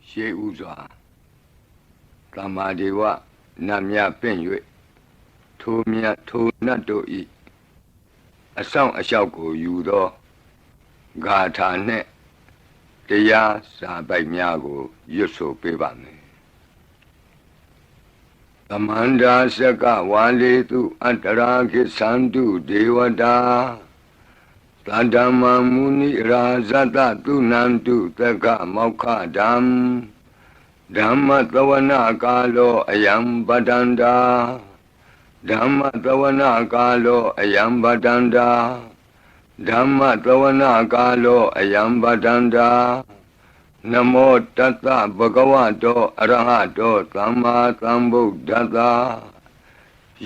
ရှေးဥစွာသမ္မာဒေဝနတ်မြတ်ပင့်၍ထိုမြတ်ထိုနတ်တို့ဤအဆောင်အလျှောက်ကိုယူသောဂါထာနှင့်တရားစာပိုက်များကိုရွတ်ဆိုပေးပါမယ်သမန္တာစကဝါလေတုအတ္တရာခိသန္တုဒေဝတာသတ္တမမုနိရာဇတသုနန္တုသက္ကမောက္ခဓမ္မဓမ္မသဝနာကာလောအယံပတန္တာဓမ္မသဝနာကာလောအယံပတန္တာဓမ္မသဝနာကာလောအယံပတန္တာနမောတတ္တဗဂဝတောအရဟတောသမ္မာသမ္ဗုဒ္ဓတ္တ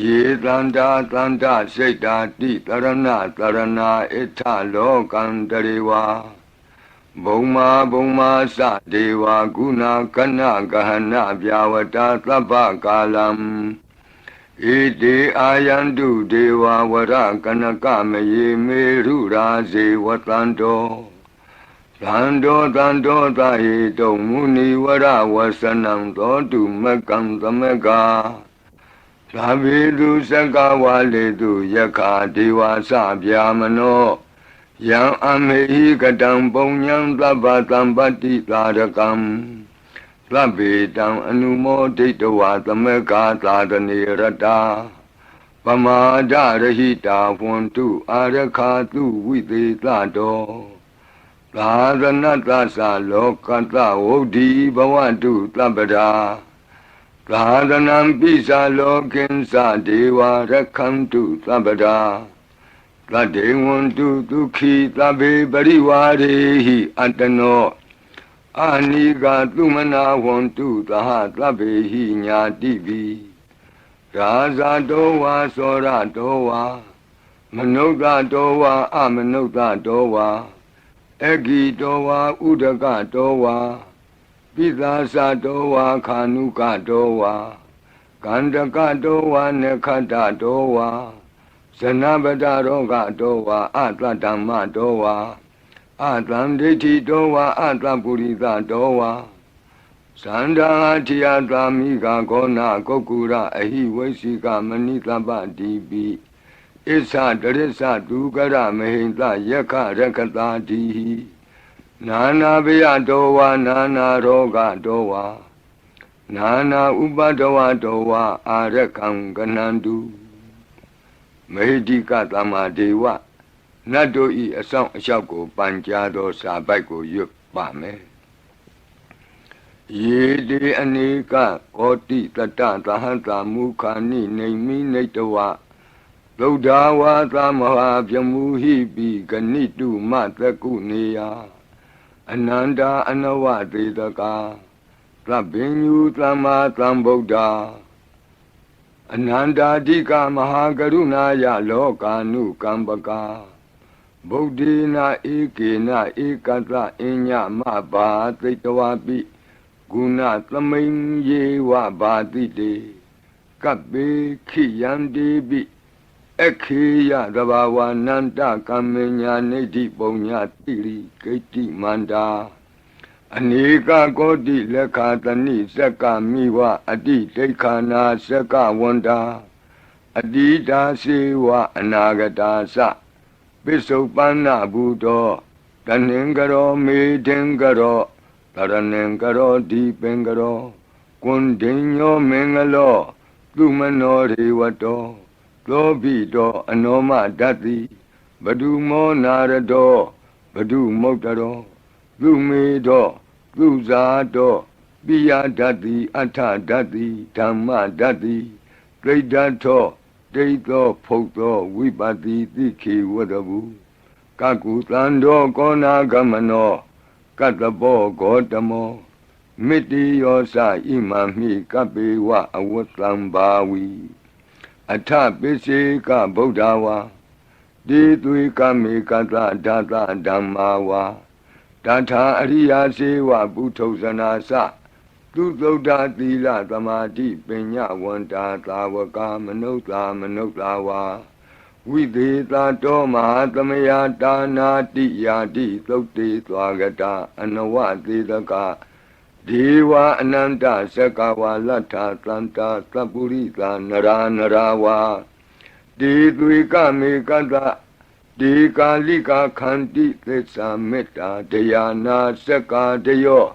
ယေတန္တာတန္တစိတ်တာတိတရဏတရဏဣထလောကံတရေဝဘုံမာဘုံမာသဒေဝဂုဏကနဂဟဏဗျာဝတာသဗ္ဗကာလံဣတိအာယန္တုဒေဝဝရကနကမယေမေရုရာဇေဝတန္တောသန္တောသန္တောသဟိတုမုနိဝရဝဆနံသောတုမကံသမကသာဝေတုစကဝါလေတုယခာဒေဝသဗျာမနောယံအမေဟိကတံပုံညံသဗ္ဗတံပတ္တိသာရကံသဗ္ဗေတံအနုမောဒိတဝသမကာသာတနေရတာပမာဒရဟိတာဝန္တုအာရခာတုဝိသေသတောသာသနတ္တသလောကတဝုဒ္ဓိဘဝတုသဗ္ဗရာသာသနံပိသလောကိဉ္စဒေဝရက္ခန္တုသဗ္ဗရာသတ္တေဝန္တုဒုက္ခိသဗ္ဗေပရိဝါရေဟိအတ္တနောအာနိကသုမနာဝန္တုသဟသဗ္ဗေဟိညာတိပိရာဇတောဝါသောရတောဝါမနုဿတောဝါအမနုဿတောဝါအဂိတောဝါဥဒကတောဝါပိသာသတောဝါခာနုကတောဝါကန္တကတောဝါနခတ္တတောဝါဇနပတရောဂတောဝါအတ္တဓမ္မတောဝါအတ္တံဒိဋ္ဌိတောဝါအတ္တပုရိသတောဝါသန္တာထိယသာမိကဂောနာကုက္ကုရအဟိဝိသိကမဏိသဗ္ဗတိပိဣသတရိစ္ဆဒုက္ကရမဟိန္တယက္ခရက္ခတာတိဟိနာနာဘယတောဝါနာနာရောဂတောဝါနာနာဥပဒဝတောဝါအာရကံကနန္တုမေဟိတိကသမ္မာဒေဝနတ်တို့ဤအဆောင်အလျှောက်ကိုပန်ကြားသောစာပိုက်ကိုရွတ်ပါမယ်ယေတိအနေကကောတိတတ္တသဟံတာမုခာနိနေမိနေတဝဗုဒ္ဓဝါသမဟာပြမူဟိပိဂဏိတုမတကုနေယအနန္တာအနဝသေတကာသဗ္ဗညုသမ္မာသမ္ဗုဒ္ဓအနန္တာဓိကမဟာကရုဏာယလောကာနုကမ္ပကာဗုဒ္ဓေနာဧကေနဧကတအညမဘာသိတဝပိဂုဏသမိန်ယေဝဘာတိတေကပ္ပေခိယံတိပိခေယသဘာဝနန္တကမ္မညာနေတိပုံညာတိရိဂိတိမန္တာအနေကကောတိလက်ခာတနိစက္ကမိဝအတိဒိဋ္ဌာနာစက္ကဝန္တာအတိတာစေဝအနာဂတာသပိစုပန္နဘူတောတဏင်္ဂရောမေဒင်္ဂရောတရဏင်္ဂရောဒီပင်္ဂရောကွန်ဒိညောမင်္ဂလောသူမနောရေဝတောသောဘိတောအနောမဓတ္တိဘဒုမောနာရတောဘဒုမုတ်တရောသူမေတောသူဇာတောပိယဓတ္တိအထဓတ္တိဓမ္မဓတ္တိဒိဋ္ဌထောဒိဋ္ဌောဖုတ်သောဝိပတိတိခေဝတ္တဗုကကုသန္တောကောနာဂမနောကတ္တဘောဂေါတမောမိတိယောသဣမံမိကပ္ပေဝအဝတ္တံဘာဝီအထပိစေကဗုဒ္ဓဝါတိသွေကမေကတဓာတဓမ္မာဝါတထာအရိယာစေဝပုထုဇနာသသူသုဒ္ဓသီလသမာဓိပညာဝန္တာသာဝကမနုဿာမနုဿာဝါဝိသေသတောမဟာသမယတာနာတိယာတိသုတ်တေသွားကတာအနဝသေတက ဒေဝအနန္တစကဝါလဋ္ဌသန္တာသပ္ပုရိသနရာနရာဝါဒေသွေကမေကတဒေကာလိကာခန္တိသစ္စာမေတ္တာတရားနာစကာတယော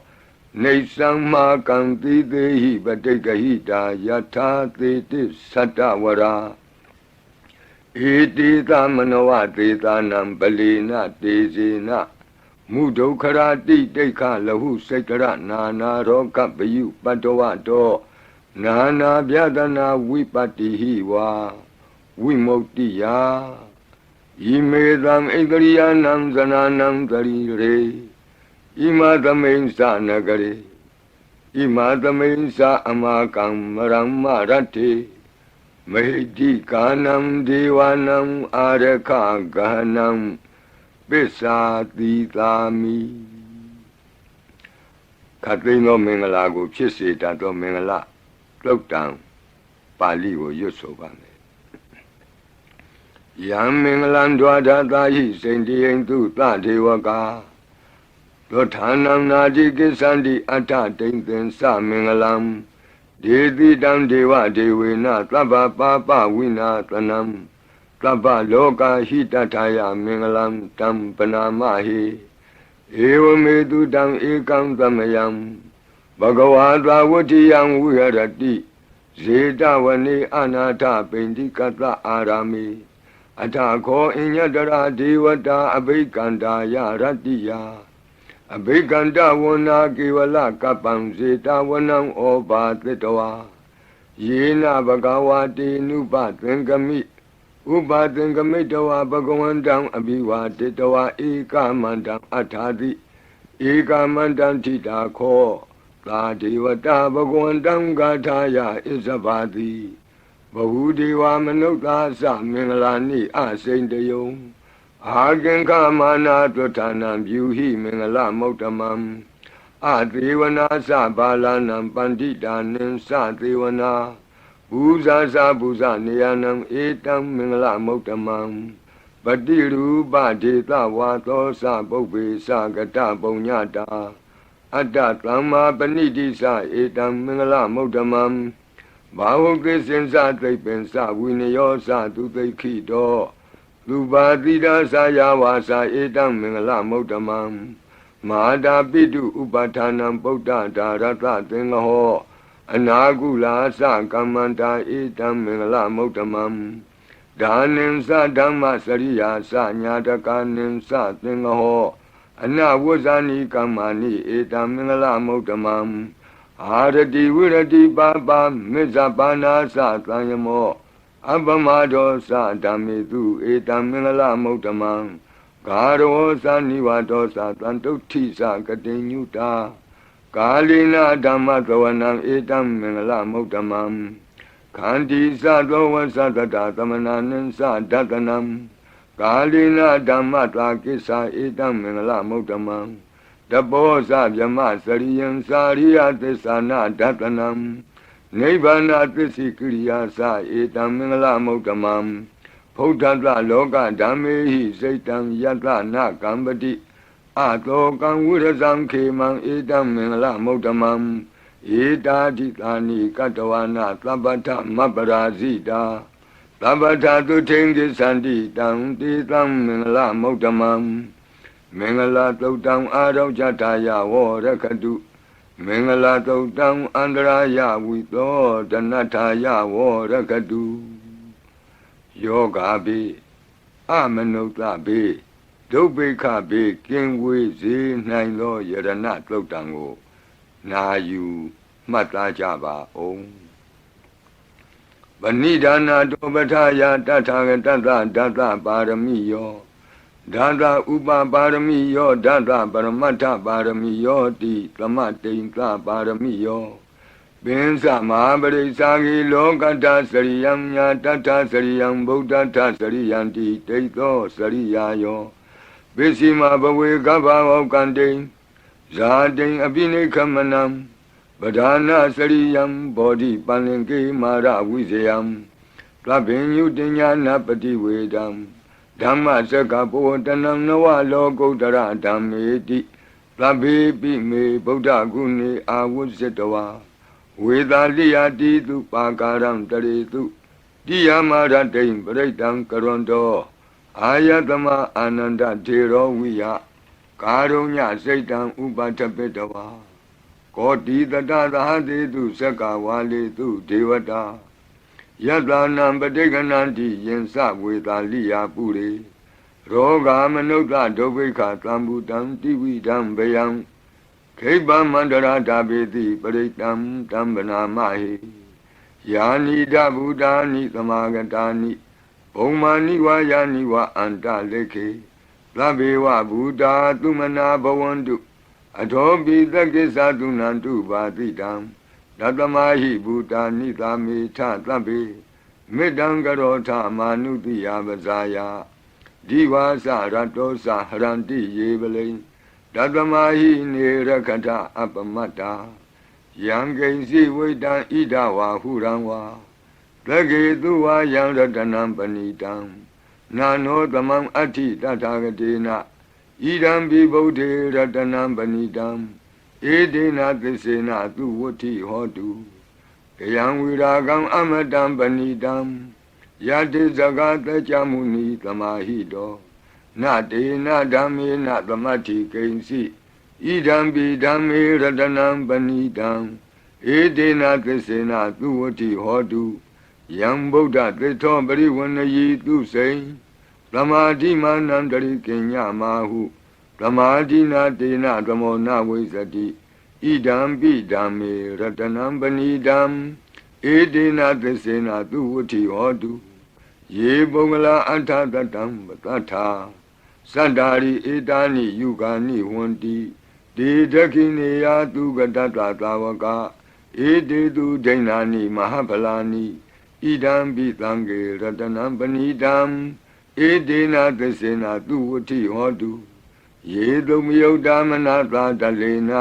နေသံမာကံတိသေဟိပဋိက္ခဟိတာယထာသေတိသတ္တဝရာဧတိသမနောဝသေသာနံပလေနတေဇေနမုဒုက္ခရာတိတိခလဟုစိတ်ကရနာနာရောကပယုပတ္တဝတောနာနာဗျဒနာဝိပတ္တိဟိဝါဝိမု ക്തി ယာဣမေသံဣန္ဒရိယနံဇနာနံသရိရေဣမသမိန်္စနဂရေဣမသမိန်္စအမကံမရမ္မရတ္တိမဟိတိကာနံဒေဝနံအာရခဂဟနံပစ္စာတိသာမိခတ်သိမ်းသောမင်္ဂလာကိုဖြစ်စေတတ်သောမင်္ဂလာသုတ်တံပါဠိကိုရွတ်ဆိုပါမယ်ယံမင်္ဂလံဒွါဒတာဟိစိန္တိယံသူသဒေဝကာသောဌာနံနာတိကိစ္ဆန္တိအတ္ထတိန်သင်္စမင်္ဂလံဒေတိတံဒေဝဒေဝေနသဗ္ဗပါပဝိနာသနံသဗ္ဗလောကဟိတထာယမင်္ဂလံတံပနာမဟိဧဝမေတုတံဧကံသမယံဘဂဝါသဝတ္တိယံဝိဟရတိဇေတဝနေအနာထပိန္တိကတအာရာမိအထခောအညတရာဒေဝတာအဘိကန္တာယရတ္တိယအဘိကန္တဝနာကေဝလကပ္ပံဇေတဝနံဩဘာသတ္တဝါယေနဘဂဝါတေနုပသင်္ကမိဥပါသင်္ကမိတဝါဘဂဝန္တံအဘိဝါတေတဝါဧကမန္တံအထာတိဧကမန္တံထိတာခောသာဒေဝတာဘဂဝန္တံဂါထာယဣဇဘာတိဘဝုဒေဝမနုဿာသမင်္ဂလာနိအစိန်တယုံအာကင်္ခမာနာတွဋ္ဌာနံပြုဟိမင်္ဂလမௌတမံအသေဝနာသဘာလနံပန္တိတာနင်္စသေဝနာဘူဇာသဘူဇနေယနံဧတံမင်္ဂလမௌတမံပတိရူပဒေသဝါသောသပုပ္ပေသကတပုံညတာအတ္တသမ္မာပဏိတိသဧတံမင်္ဂလမௌတမံဘာဝကိစင်္စသိပ္ပင်္စဝိနယောသသူသိခိတောသူပါတိဒါသယာဝါစာဧတံမင်္ဂလမௌတမံမဟာတာပိတုဥပဋ္ဌာနံဗုဒ္ဓဒါရတသင်္ဃဟောအနာကုလာသကမ္မန္တာဧတံမင်္ဂလမௌတမံဒါနင်္စဓမ္မစရိယာသညာတကနင်္စသင်္ဃဟောအနဝဇ္ဇာနိကမ္မာနိဧတံမင်္ဂလမௌတမံအာရတိဝိရတိပါပါမေဇပါနာသသံယမောအပမဒောသဓမ္မေတုဧတံမင်္ဂလမௌတမံဂါရောသနိဝတောသတံတုဋ္ဌိသကတိညုတာကာလိနာဓမ္မသဝနံဧတံမင်္ဂလမௌတမံခန္တီသသောဝသတတသမနာနင်္စဒတနံကာလိနာဓမ္မတာကိစ္ဆာဧတံမင်္ဂလမௌတမံတပောဇဗြမစရိယံစာရိယသစ္ဆာနာဒတနံနိဗ္ဗာနသစ္စိကိရိယာသဧတံမင်္ဂလမௌတမံဖုဒ္ဓတလောကဓမ္မေဟိစိတ်တံယတနာကံပတိအတောကံဝိရဇံခေမံဧတံမင်္ဂလမௌတမံဧတာတိသာနိကတဝနာသဗ္ဗထမပ္ပရာဇိတာသဗ္ဗထသုထိန်ကိသန္တိတံတေတံမင်္ဂလမௌတမံမင်္ဂလာသုတ်တံအာရောဇတာယဝရခတုမင်္ဂလာသုတ်တံအန္တရာယဝိသောဒနထာယဝရခတုယောဂါပိအမနုဿပိဒုဗ္ဗေခပိကင်ဝေစေနိုင်သောယရဏသုတ်တံကိုနာယူမှတ်သားကြပါအောင်ဗဏိဒါနာတောပထာယတထာဂတတဒတပါရမိယောဒါသဥပပါရမိယောဒါသပရမတ္ထပါရမိယောတိသမတိန်သပါရမိယောပင်္စမဟာပရိစ္ဆာဂိလောကတ္တစရိယံညာတတ္ထစရိယံဗုဒ္ဓတ္ထစရိယံတိတိသောစရိယာယောပစ္စည်းမဘဝေကဗ္ဗဝောကံတိဇာတိအပိနိခမနံပဓာနာစရိယံဘောဓိပန္လင်ကေမာရဝိဇယံသဗ္ဗညုတညာနာပတိဝေဒံဓမ္မစကဘောတနံနဝလောကုတ္တရဓမ္မေတိ သဗ္ဗေပိမေဗုဒ္ဓဂုဏေအာဝုဇ္ဇတဝါဝေသာလိယတိတုပါကာရံတရေတုတိယမရတိံပရိတံကရွန်တောအာယတမအာနန္ဒထေရောဝိယကာရုညစိတ်တံဥပထပိတဝါကောတိတတသဟတိတုသက္ကဝါလေတုဒေဝတာယတနံပဋိက္ခဏန္တိယင်္စဝေသာလိယပုရိရောဂာမနုဿဒုဗ္ဗိခသံဘူတံတိဝိတံဘယံခိဗ္ဗမန္တရာဓာပေတိပရိတံတံဗနာမဟိယာနိဒဗုဒ္ဓာနိသမာဂတာနိဘုံမာနိဝါယာနိဝါအန္တလေခေသဗ္ဗေဝဗုဒ္ဓာသုမနာဘဝန္တုအထောပိသက္ကိသသုနန္တုပါတိတံတတမဟိဗုဒ္ဓာနိသာမေထသဗ္ဗေမေတ္တံကရောထမာနုတိယပဇာယဒီဝါစရတောစဟရန္တိယေပလိတတမဟိနေရခထအပမတ္တာယံကိဉ္စီဝိတံဣဒဝါဟုရံဝါသကေတုဝါယံရတနံပဏိတံနာနောသမံအဋ္ဌိတထာဂတေနဣဒံပိဗုဒ္ဓေရတနံပဏိတံဧဒေနသစ္စေနသူဝဋ္ဌိဟောတုကယံဝိရာဂံအမတံပဏိတံယတိဇဂတကြမုနိသမာဟိတောနတေနဓမ္မေနသမတ္ထိကိဉ္စီဣဒံပိဓမ္မေရတနံပဏိတံဧဒေနသစ္စေနသူဝဋ္ဌိဟောတုယံဗုဒ္ဓသစ္ထောပရိဝဏယိသူစိံသမာဓိမာနံတရိကိညမာဟုသမာဓိနာတေနသမောနဝိဇ္ဇတိဣဒံပိဓမ္မေရတနံပဏိတံဧဒေနသစ္စေနသူဝဋ္ဌိဟောတုယေပုဂ္ဂလာအထတတံပတ္ထာသတ္တာရိဧတာနိယုဂာနိဝန္တိဒေဒခိနေယသူကတတသာဝကဧတေတုဒိဏာနိမဟာဗလာနိဣဒံပိသံဃေရတနံပဏိတံဧဒေနသစ္စေနသူဝဋ္ဌိဟောတုယေတုမယုတ်တမနသာတလေန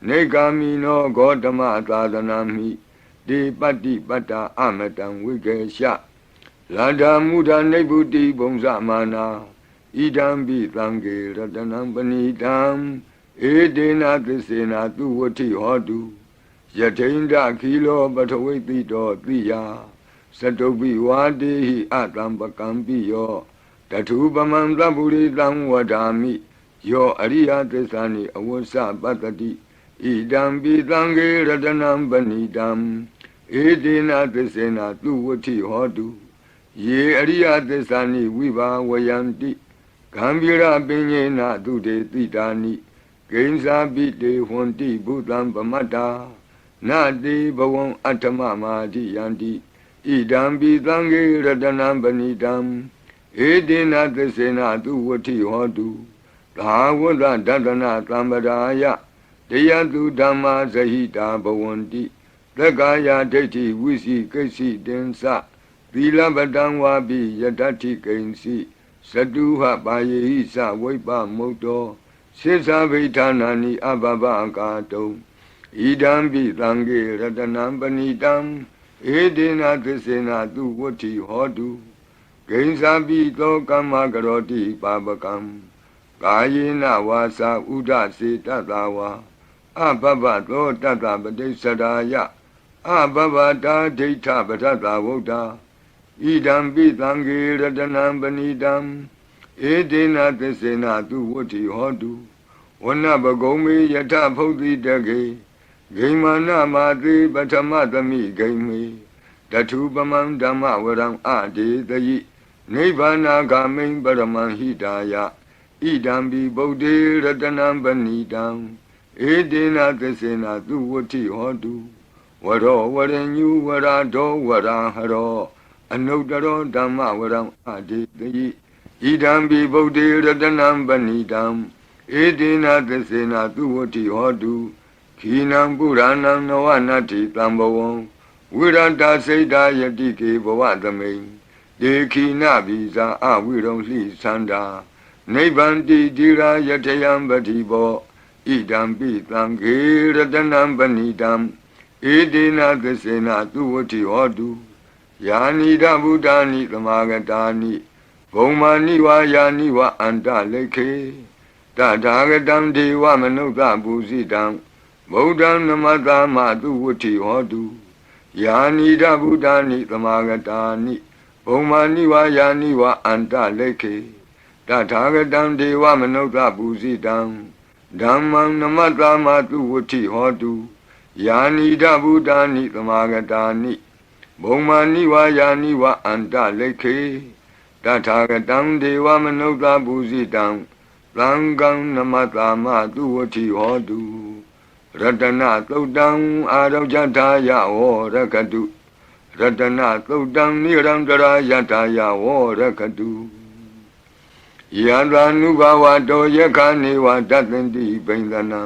နေဂာမိနောဂေါတမသာသနာမိဒေပတ္တိပတ္တာအမတံဝိကေရှလန္ဓာမုဒနိဗ္ဗုတိဘုံဇမာနာဣဒံပိသံဃေရတနံပဏိတံဧဒေနသစ္စေနသူဝဋ္ဌိဟောတုယထိန္ဒခိလောပထဝိတိတောတိယသတုပိဝါတေဟိအတံပကံပိယောတထုပမံသဗ္ဗုရိတံဝဒာမိယောအရိယသစ္စာနိအဝဆပတ္တိဣဒံပိသံဃေရတနံပဏိတံဧဒေနသစ္စေနသူဝဋ္ဌိဟောတုယေအရိယသစ္စာနိဝိဘာဝယန္တိဂံဗီရပညေနသူတေတိတာနိကိဉ္စာပိတေဟွန်တိဘုသံပမတ္တာနာတိဘဝံအတ္တမမာတိယန္တိဣဒံပိသံဃေရတနံပဏိတံဧဒေနသစ္စေနသူဝဋ္ဌိဟောတုသာဝတ္တဒတနာသံပဒါယတယတုဓမ္မာဇဟိတာဘဝန္တိသက္ကာယဒိဋ္ဌိဝိစီကိစ္စိတင်္စသီလပတံဝါပိယတ္ထိကိဉ္စီသတုဟပါယေဟိသဝိပ္ပမုတ်တောစေသဗိဌာနာနိအဘဘကာတုံဣဒံပိသံဃေရတနံပဏိတံဧဒေနသစ္စေနသူဝဋ္ဌိဟောတုကိဉ္စာပိသောကမ္မကရောတိပါပကံကာယေနဝါစာဥဒစေတတဝါအဘဘသောတတပတိစ္ဆရာယအဘဘတာဒိဋ္ဌပထသဝုဒ္ဓဣဒံပိသံဃေရတနံပဏိတံဧဒေနသစ္စေနသူဝဋ္ဌိဟောတုဝနပဂုံမေယထဖုတ်တိတကေဂိမာနမာတိပထမသမိဂိမေတထုပမံဓမ္မဝရံအဒေတယိနိဗ္ဗာနာဂာမိံပရမံဟိတာယဣဒံပိဗုဒ္ဓေရတနံပဏိတံဧဒေနသစ္စေနသူဝဋ္ဌိဟောတုဝရောဝရညုဝရဒောဝရဟရောအနုတ္တရောဓမ္မဝရံအဒေတယိဣဒံပိဗုဒ္ဓေရတနံပဏိတံဧဒေနသစ္စေနသူဝဋ္ဌိဟောတုခိနံပုရဏံနဝနတ္ထိတံဘဝံဝိရတစိတ်တာယတိကေဘဝသမိန်ဒေခိနဗိဇာအဝိရုံလှိသန္တာနိဗ္ဗန္တိတိရာယထယံပတိဘောဣဒံပိသံဃေရတနံပဏိတံဧဒေနသစ္စေနသူဝဋ္ဌိဟောတုယာနိဒဗုဒ္ဓာနိသမာဂတာနိဘုံမာနိဝါယာနိဝအန္တလိခေ တထာဂတံဒေဝမနုဿပူဇိတံဗုဒ္ဓံနမတမသူဝတ္ထိဟောတုယာနိဒဗုဒ္ဓာနိသမာဂတာနိဘုံမာနိဝါယာနိဝါအန္တလိခေတထာဂတံဒေဝမနုဿပူဇိတံဓမ္မံနမတမသူဝတ္ထိဟောတုယာနိဒဗုဒ္ဓာနိသမာဂတာနိဘုံမာနိဝါယာနိဝါအန္တလိခေတထာဂတံဒေဝမနုဿပူဇိတံသံဃံနမတမသူဝတ္ထိဟောတုရတနာသုတ်တံအာရောဇထာယဝရကတုရတနာသုတ်တံနိရံတရာယထာယဝရကတုယံသာနုဘဝတောယခာနေဝတတန္တိပိန္ဒနံ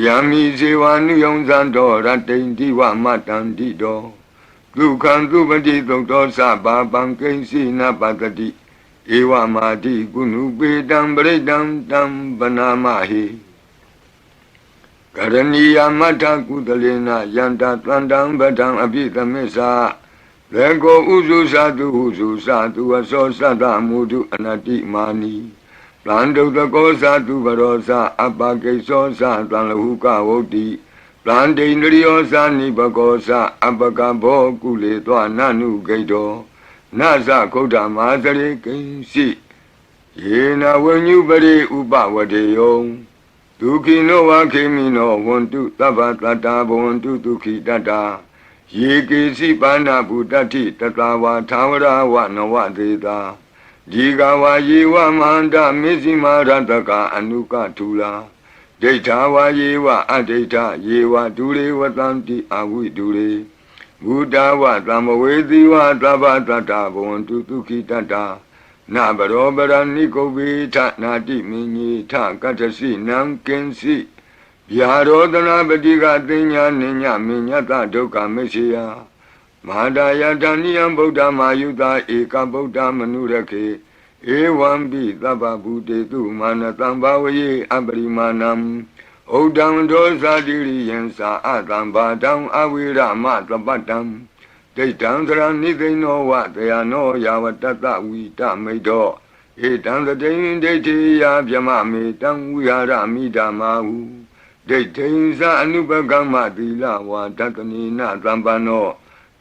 ယံမိဇေဝနုယုံဇံတောရတိန္တိဝမတန္တိတောဒုက္ခံသူပတိသုတ်တောသဗ္ဗပံကိဉ္စီနပတတိဧဝမာတိကုဏုပေတံပရိတံတံပနာမဟိကရဏီယမထကုသလေနယန္တသန္တံပဒံအပိသမစ္ဆာလေကောဥစုသတုဟုစုသတုအသောသတ္တမုဒုအနတိမာနီသံဒုတကောသတုဘရောသအပကိသောသသံလဟုကဝုတ္တိသံဒိန္ဒရိယောသနိဘကောသအပကဘောကုလေသောနနုဂိတောနသခုဒ္ဓမာသရေကိဉ္စီယေနဝဉ္ညုပရိဥပဝတေယောဒုက္ခိနောဝခေမိနောဝန္တုသဗ္ဗတတ္တာဘဝန္တုဒုက္ခိတတ္တာယေကေစီပါဏဗုတ္တိတတဝါသာဝရဝနဝတေတာဒီကဝါယေဝမန္တမေဇိမာရတကအနုကထူလာဒိဋ္ဌာဝါယေဝအဒိဋ္ဌယေဝဒုရေဝတံတိအဝိဒုရေဘုဒ္ဓဝသမ္မဝေသီဝသဗ္ဗတတ္တာဘဝန္တုဒုက္ခိတတ္တာနဘရောပရဏိကုဝေထနာတိမင်းကြီးထကတ္ထစီနံကင်စီဗျာရောဒနာပတိကသိညာနိညမညတဒုက္ခမရှိယမဟာဒယတဏိယံဗုဒ္ဓမာယုတာဧကဗုဒ္ဓမနုရခေဧဝံပိသဗ္ဗဗုတေတုမာနတံဘာဝယေအပရိမာဏံဩဒံဒောဇာတိရိယံသာအတံဘာတံအဝိရမသပတ္တံဒိဋ္ဌံသရဏိသိဏောဝတယနောယာဝတတဝိတမိတ်တောဧတံတတိဒိဋ္ဌိယဗျမမေတံဝိဟာရမိဓမ္မာဟုဒိဋ္ဌိသအနုပကမ္မသီလဝါဒတနိနသံပန္နော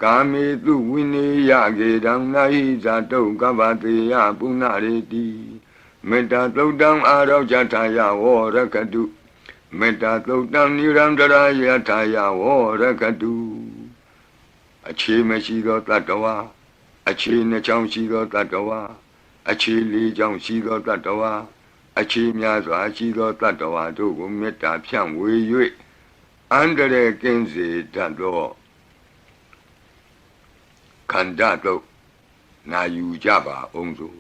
ကာမေတုဝိနေယကေတံနာဟိဇာတုကဗ္ဗတေယပုဏ္ဏရေတိမေတ္တာသုတ်တံအာရောဇထာယဝရကတုမေတ္တာသုတ်တံနိရံတရာယထာယဝရကတုအခြေမရှိသောတတ္တဝါအခြေနှစ်ချောင်းရှိသောတတ္တဝါအခြေလေးချောင်းရှိသောတတ္တဝါအခြေများစွာရှိသောတတ္တဝါတို့ကိုမေတ္တာဖြန့်ဝေ၍အန္တရာယ်ကင်းစေတတ်သောခန္ဓာတို့နာယူကြပါအောင်စို့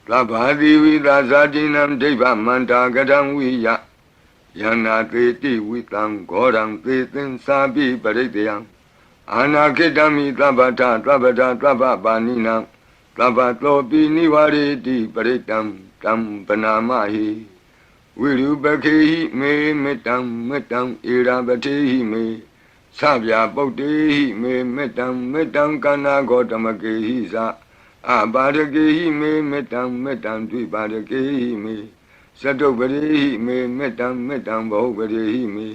သဗ္ဗာတိဝိသာဇာတိနံဒိဗ္ဗမန္တာကတံဝိယယန္နာသေတိဝိတံဂောရံသေသင်္စာပိပရိတယံအာနာခိတမိသဗ္ဗထသဗ္ဗဒသဗ္ဗပါဏိနံသဗ္ဗတောပိနိဝရေတိပရိတံတံပနာမဟိဝိရုပခေဟိမေမေတ္တံမေတ္တံဧရာပတိဟိမေသဗျာပုတ္တိဟိမေမေတ္တံမေတ္တံကနာဂောတမကေဟိသအပါရကေဟိမေမေတ္တံမေတ္တံဒွိပါရကေဟိမေသတုပရိဟိမေမေတ္တံမေတ္တံဘဟုပရိဟိမေ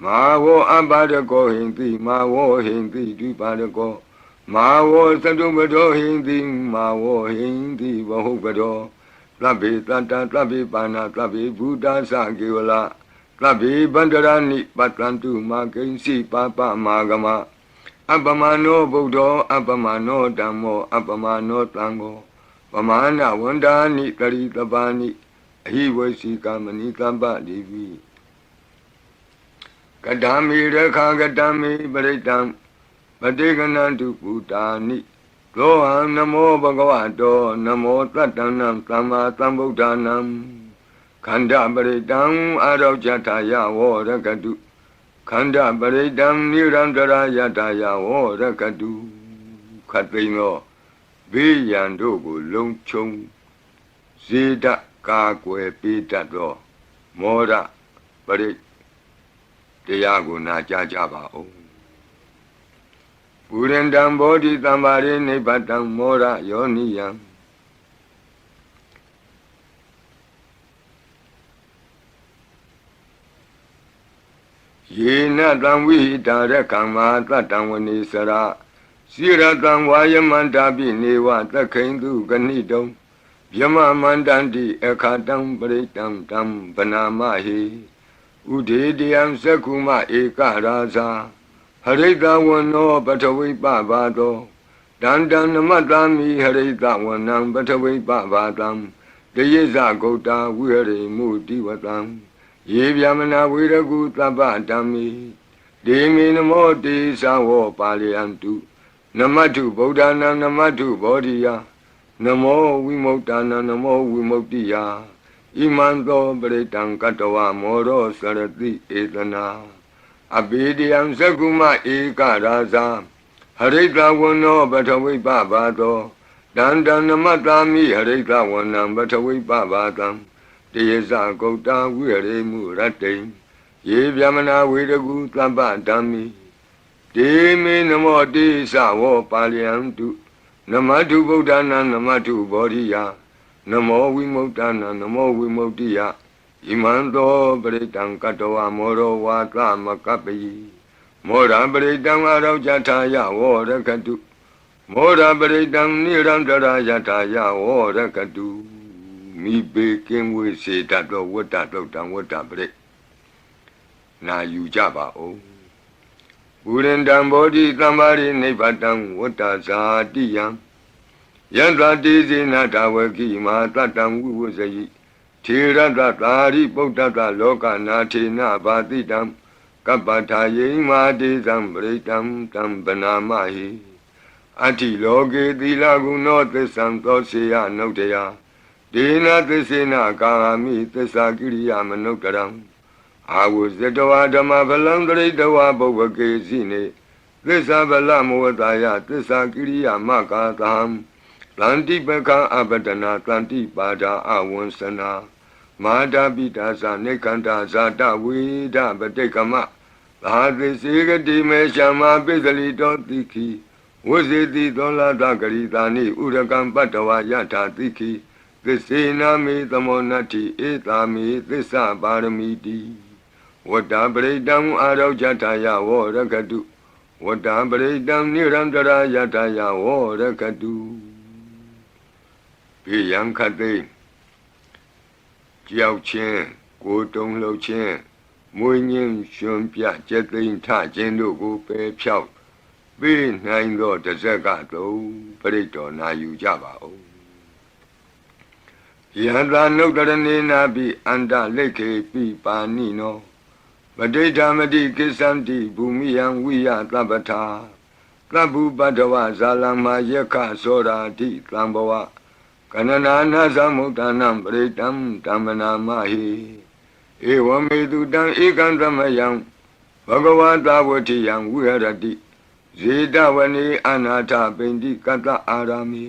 မာဝောအပါရကောဟိန္တိမာဝောဟိန္တိဒွိပါရကောမာဝောသတုပတောဟိန္တိမာဝောဟိန္တိဘဟုပတောသဗ္ဗေတတ္တသဗ္ဗေပါဏသဗ္ဗေဘုဒ္ဓသကေဝလသဗ္ဗေဗန္တရာနိပတ္တန္တုမာကိဉ္စီပါပမာဂမအပမနောဗုဒ္ဓောအပမနောဓမ္မောအပမနောသံဃောပမာဏဝန္ဒာနိတရိတပါနိအဟိဝေစီကမဏိတပ္ပတိပိကတံမေရခာကတံမေပရိတံပတိကနန္တုပုတာနိသောဟံနမောဘဂဝတောနမောတတ္တနံသမ္မာသမ္ဗုဒ္ဓနံခန္ဓာပရိတံအာရောဇထာယဝရကတုခန္ဓာပရိတံနိရန္တရာယထာယဝရကတုခတ်သိမ်းသောဘေးရန်တို့ကိုလုံခြုံဇေဒကာကွယ်ပေးတတ်သောမောရပရိတရားကိုနာကြားကြပါဦးပုရိန္တံဘောဓိသမ္ပါရိနိဗ္ဗတံမောရယောနိယံ ယေနတံဝိဟိတာရကမ္မာတတံဝနေစရစိရတံဝါယမန္တာပိနေဝသက္ခိန်တုကဏိတုံဗျမမန္တန္တိအခါတံပရိတံတံဗနာမဟိဥဒေတယံသက္ခုမဧကရာဇာဟရိတဝနောပထဝိပဘာတောတန္တံနမတ္တာမိဟရိတဝနံပထဝိပဘာတံတယေဇဂௌတာဝိဟရိမုတိဝတံယေဗျမနာဝေရကုသဗ္ဗဓမ္မိဒေမိနမောတိသဝောပါလယံတုနမတ္ထုဗုဒ္ဓနာနမတ္ထုဘောဓိယနမောဝိမု ക്ത နာနမောဝိမု ക്തി ယဣမံသောပရိတံကတဝမောရောစရတိဧတနာအဘိဓိယံသက္ကုမဧကရာဇာဟရိတဝနောပထဝိပဘာတောတန္တနမတ္တာမိဟရိတဝနံပထဝိပဘာတံတယေဇဂௌတာဝိဟရိမုရတ္တိယေဗျမနာဝေရကုသဗ္ဗဓမ္မိဒေမေနမောတိသဝောပါလယံတုနမတ္ထုဗုဒ္ဓနာနမတ္ထုဘောဓိယနမောဝိမု ക്ത နာနမောဝိမု ക്തി ယဣမံသောပရိတံကတဝမောရောဝါသမကပ္ပိမောရပရိတံအရောကြထာယဝောရကတုမောရပရိတံနိရန္တရာယထာယဝောရကတုမိဘေကင်းဝေစေတတ်သောဝတ္တတုတ်တံဝတ္တပရိနာယူကြပါဦးဘူရင်တံဘောဓိသမ္မာရိနိဗ္ဗတံဝတ္တဇာတိယံယန္တတိဇေနတာဝကိမာတတံဝိဝဇယိထေရတသာရိပုတ္တတလောကနာထေနဘာတိတံကပ္ပထာယိမာတိသံပရိတံတံဗနာမဟိအတ္တိလောကေသီလဂုဏောသစ္ဆံသောစေယနုတ္တယဒေနသစ္စေနကာမိသစ္စာကိရိယာမနုတ္တရံအာဝဇတဝါဓမ္မဗလံတရိတဝါဘုဝကေစီနေသစ္စာဗလမောတာယသစ္စာကိရိယာမကာသံတန္တိပကံအပဒနာတန္တိပါဒာအဝန္စနာမာတာပိတာသနေကန္တာဇာတဝိဒပတိကမသာသစ္စေကတိမေရှမပိစလိတောတိခိဝဇေတိသောလာတဂရိတာနိဥရကံပတ္တဝါယထာတိခိသစ္စေနာမေသမောနတ္ထိဧတာမေသစ္စာပါရမီတိဝတ္တပရိတံအာရောကြထာယဝောရကတုဝတ္တပရိတံနိရန္တရာယထာယဝောရကတုဘေယံခတိကြောက်ခြင်းကိုတုံးလှုပ်ခြင်းမွေးညင်းရှင်ပြကျက်သိမ်းထခြင်းတို့ကိုပယ်ဖြောက်ပေးနိုင်သောတဇက်ကသုံးပရိတော်နာယူကြပါဦးယန္တာနုတ္တရဏေနာပိအန္တလိခေပိပါဏိနောပဋိဌာမတိကိစ္ဆန္တိဘူမိယံဝိယသဗ္ဗထာသဗ္ဗုပတ္တဝဇာလမယက္ခသောရာတိသံဘဝကနနာနာသမုဒ္ဒနာပရိတံဓမ္မနာမဟိဧဝမေတုတံဧကံသမယံဘဂဝတာဝတိယံဝိဟရတိဇေတဝနေအနာထပိန္တိကတ္တအာရမိ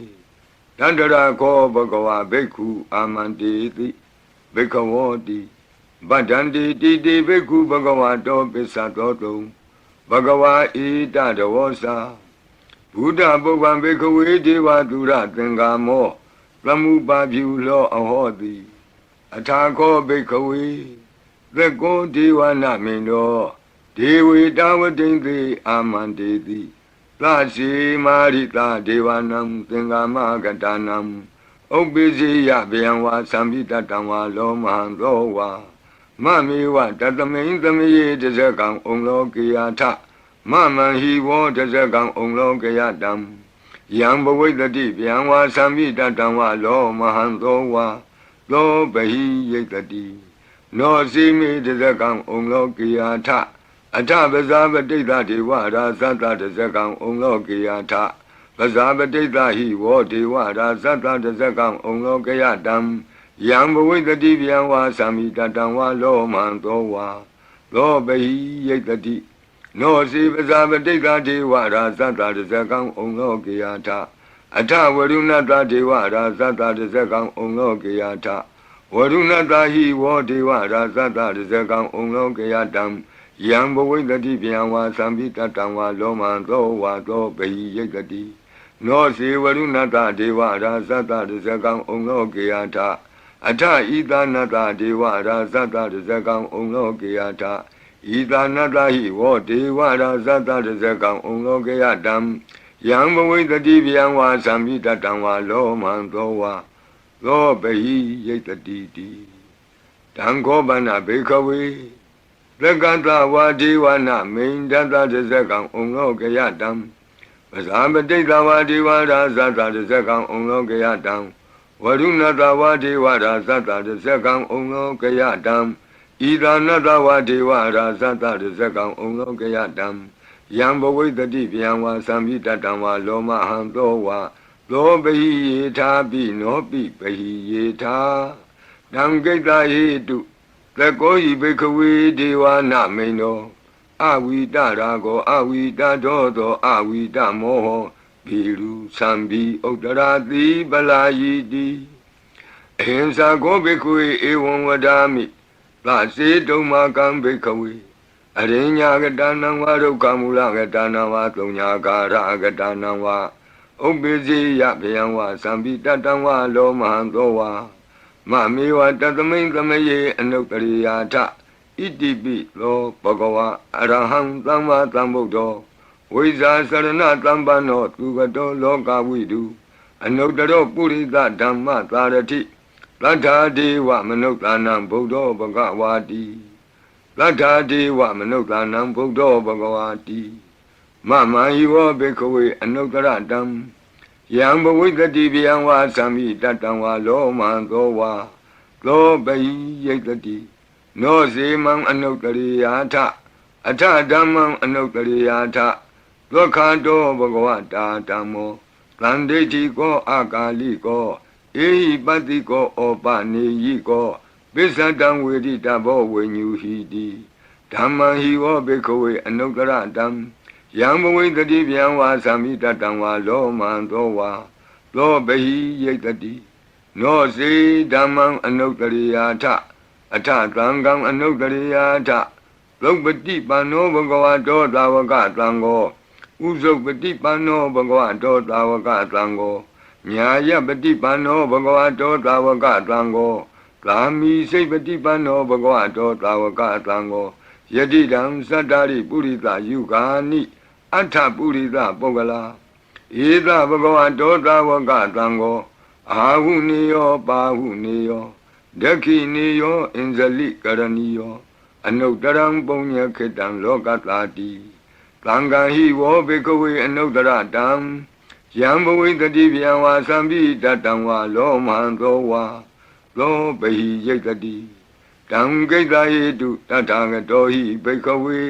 တန္တရာခောဘဂဝဘိက္ခုအာမန္တိတိဘိက္ခဝောတိဗဒ္ဒန္တိတိတိဘိက္ခုဘဂဝတောပစ္စတောတုံဘဂဝါဣတတဝောစာဘုဒ္ဓပုဗ္ဗံဘိက္ခဝေဒေဝသူရသင်္ကာမောသမုပါဖြူလောအဟောတိအထာခောဘိက္ခဝေသက္ကောဒေဝနာမိန်တော်ဒေဝေတဝတိန်တိအာမန္တေတိသစီမာရိတာဒေဝနံသင်္ကာမကတနံဥပ္ပိစေယဗျံဝါသံပိတတံဝါလောမဟံသောဝါမမေဝတတမိန်သမယေတဇကံဩလောကေယထမမံဟိဝောတဇကံဩလောကေယတံယံဘဝိတတိဗျံဝါသံပိတတံဝါလောမဟံသောဝါသောဘဟိယိတတိနောစီမေတဇကံဩလောကေယထအထပဇာပတိတဒေဝရာဇတတဇကံဩလောကေယထပဇာပတိတဟိဝောဒေဝရာဇတတဇကံဩလောကေယတံယံဘဝိတတိဗျံဝါသံမိတတံဝါလောမံသောဝါသောဘဟိယိတတိနောစီပဇာပတိတဒေဝရာဇတတဇကံဩလောကေယထအထဝရုဏတဒေဝရာဇတတဇကံဩလောကေယထဝရုဏတဟိဝောဒေဝရာဇတတဇကံဩလောကေယတံယံဘဝိတတိဗျံဝါသံပိတတံဝါလောမံသောဝါသောဘဟိယိတတိနောစီဝရုဏတဒေဝရာဇတတဇကံဩလောကေယထအထဣသနတဒေဝရာဇတတဇကံဩလောကေယထဣ ဤသာနတဟိဝောဒေဝရာဇတတဇကံဩလောကယတံယံဘဝိတတိဗျံဝါသံမိတတံဝါလောမံသောဝါသောပဟိယိတတိတိတံခောပနဘေခဝေသက္ကတဝါဒေဝနာမိန်တတတဇကံဩလောကယတံပဇာပတိတဝါဒေဝရာဇတတဇကံဩလောကယတံဝရုဏတဝါဒေဝရာဇတတဇကံဩလောကယတံဤသာနတဝါဒေဝရာဇတတဇကံဩလောကယတံယံဘဝိတတိဗျံဝါသံမိတတံဝါလောမဟံသောဝါသောပဟိယေထာပိနောပိပဟိယေထာတံကိတ္တဟိတုသကောဤဘေခဝေဒေဝနာမိန်သောအဝိတရာကောအဝိတတောသောအဝိတမောဟဘီလူသံဘီဥတ္တရာတိပလာယီတိအဟိံစာကောဘေခဝေဧဝံဝဒာမိသစေတုံမာကံဘေခဝေအရိညာကတနံဝါဒုက္ခမူလကတနံဝါသုံးညာကာရကတနံဝါဥပ္ပိစေယဗျံဝါသံပိတတံဝါလောမဟံသောဝါမမေဝတသမိန်သမယေအနုတ္တရိယာထဣတိပိလောဘဂဝါအရဟံသမ္မာသမ္ဗုဒ္ဓောဝိဇာစရဏသမ္ပန္နောသူကတောလောကဝိတုအနုတ္တရောပုရိသဓမ္မသာရတိသတ္ထာဒေဝမနုဿာနံဗုဒ္ဓောဘဂဝါတိသတ္ထာဒေဝမနုဿာနံဗုဒ္ဓောဘဂဝါတိမမံယိဝဘေခဝေအနုတ္တရတံယံဘဝိတတိဗျံဝါသံမိတတံဝါလောမံသောဝါသောပဟိယိတတိနောစေမံအနုတ္တရိယာထအထဓမ္မံအနုတ္တရိယာထဒုက္ခတောဘဂဝတာဓမ္မောသန္တိတိကောအာကာလိကောဧဟိပတ္တိကောဩပနေယိကောပိစ္ဆတံဝေတိတဘောဝိညူဟိတိဓမ္မံဟိဝဘေခဝေအနုတ္တရတံယံဘဝိတတိဗျံဝါသံမိတတံဝါလောမံသောဝါသောပဟိယိတတိနောစေဓမ္မံအနုတ္တရိယာထအထသံဃံအနုတ္တရိယာထသုပတိပန္နောဘဂဝတောသာဝကသံဃောဥဇုပတိပန္နောဘဂဝတောသာဝကသံဃောညာယပတိပန္နောဘဂဝတောသာဝကသံဃောသာမိစိတ်ပတိပန္နောဘဂဝတောသာဝကသံဃောယတိတံသတ္တရိပုရိသယုဂာနိအထပုရိသပုဂ္ဂလာဧသဘဂဝတောသာဝကသံဃောအာဟုနေယောပါဟုနေယောဒက္ခိနေယောအင်ဇလိကရဏီယောအနုတ္တရံပုညခေတံလောကတာတိသံဃာဟိဝောဘေကဝေအနုတ္တရတံယံဘဝိတတိဗျံဝါသံပိတတံဝါလောမံသောဝါသောပဟိယိတတိတံကိတ္တဟိတုတထာဂတောဟိဘေကဝေ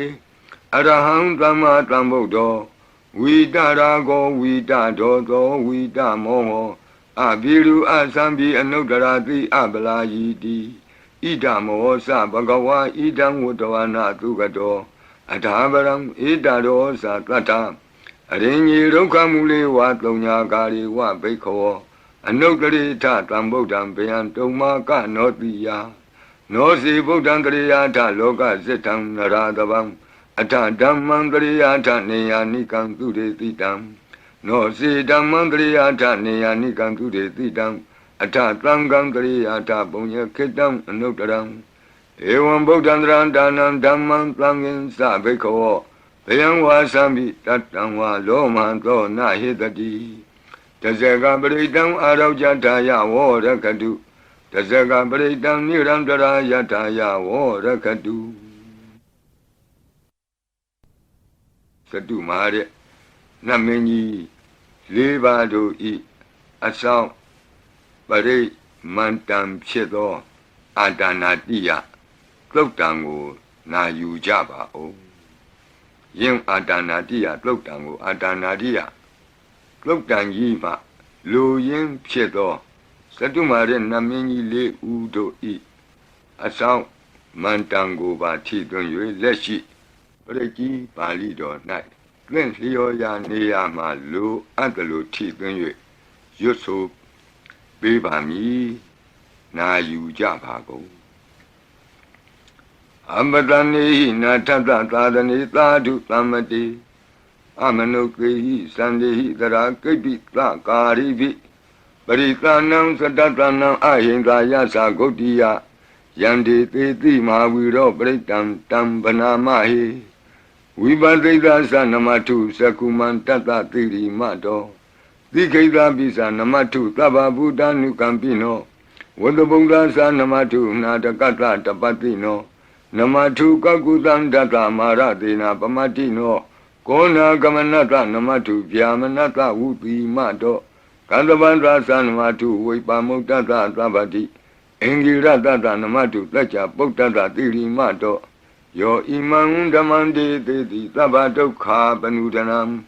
အရဟံသမ္မာသမ္ဗုဒ္ဓောဝိတရာကောဝိတဒောသောဝိတမောဟောအဘိရုအသံပိအနုတ္တရာတိအပလာယီတိဣဒမောသဘဂဝါဣဒံဝတ္တဝနာသုကတောအထာပရံဣဒရောသတတ္ထအရိညေဒုက္ခမူလေဝသုံးညာကာရိဝဘိခောအနုတ္တရိထတံဗုဒ္ဓံဗျံတုံမာကနောတိယနောစီဗုဒ္ဓံတရိယာထလောကစိတ္တံနရာတဗံအထဓမ္မံတရိယာထနေယာနိကံသူရေတိတံနောစီဓမ္မံတရိယာထနေယာနိကံသူရေတိတံအထသံဃံတရိယာထပုညခေတံအနုတ္တရံဧဝံဗုဒ္ဓံတရံဒါနံဓမ္မံသံဃင်္စဘိခောဘယံဝါသံပိတတံဝါလောမံသောနဟိတတိတဇဂပရိတံအာရောကြထာယဝောရခတုတဇဂပရိတံနိရန္တရာယထာယဝောရခတုသတုမဟာတဲ့နတ်မင်းကြီး၄ပါးတို့ဤအဆောင်ပရိမန္တံဖြစ်သောအာတာနာတိယသုတ်တံကိုနာယူကြပါဦးယင်အာတာနာတိယသုတ်တံကိုအာတာနာတိယသုတ်တံကြီးမှလူရင်းဖြစ်သောသတုမာရဲ့နတ်မင်းကြီး၄ဦးတို့ဤအဆောင်မန္တံကိုပါထိသွင်း၍လက်ရှိပရိကြီးပါဠိတော်၌သင်လျော်ရာနေရာမှလူအပ်တလူထိသွင်း၍ရွတ်ဆိုပေးပါမည်နာယူကြပါကုန်အမတနေဟိနာထတသာသနေသာဓုသမ္မတိအမနုကေဟိသန္တိဟိတရာကိပိသကာရိပိပရိသနံသတ္တနံအဟိန္ဒာယသဂုတ်တိယ Yandi Titi Mahaviro Britam Tam Banamahi Vibadita Sanamatu Sakuman Tata Tiri Mato Dikeda Bisa Namatu Taba Buddha Nukampino Wadabunda Sanamatu Nadakata Tapatino Namatu Kakutan Data Maratina Pamatino Kona Gamanata Namatu Vyamanata Uti Mato Kadabandra Sanamatu Vipamutata Tabati Engirata Namatu Tacha Potata Tiri Mato Yo Imam Damande Teti Tabato Ka Panudanam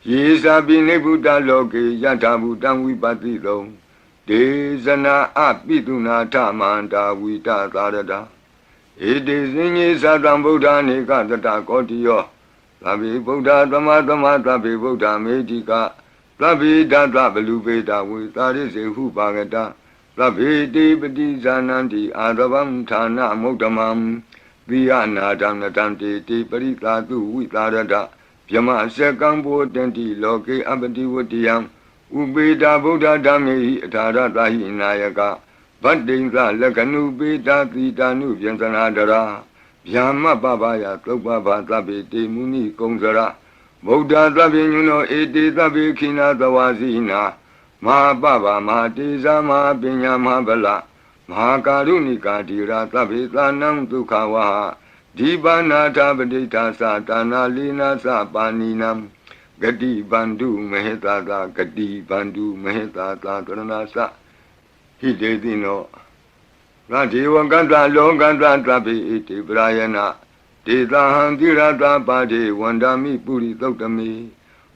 Yesa Binebuta Loke Yatabutan Vipatito Desana Apituna Tamanta Vita Tarada It is in Yesadam Buddha Nikata Kotio Labi Buddha Tamatama Tabi Buddha Medica Labi Data Belubeta with Taris Hupagata Labi Debati Zananti Adavam Tana Motamam Viana Damnatanti Tiparita Vitarada Pyama Sekambo Tenti Loke Abati Watiam Ubeda Buddha Dami Tarata Hinayaka Badinga Lakanu Beta Titanu Jansanadara Yama Babaya Topaba Tabi Muni Kongzara Buddha Tabinuno Eti Tabi Kina Tawazina Ma Baba Ma Tiza Ma Pinya Ma Bala Ma Karunika Tira Tabi Tanam Tukawa Dibana Tabadita Satana Lina Sapaninam Gadi Bandu Mehetata Gadi Bandu Mehetata Tranasa Hidedino Rajiva Ganta Longanta Tabi Iti Brayana Tita Handirata Padi Wandami Puri Totami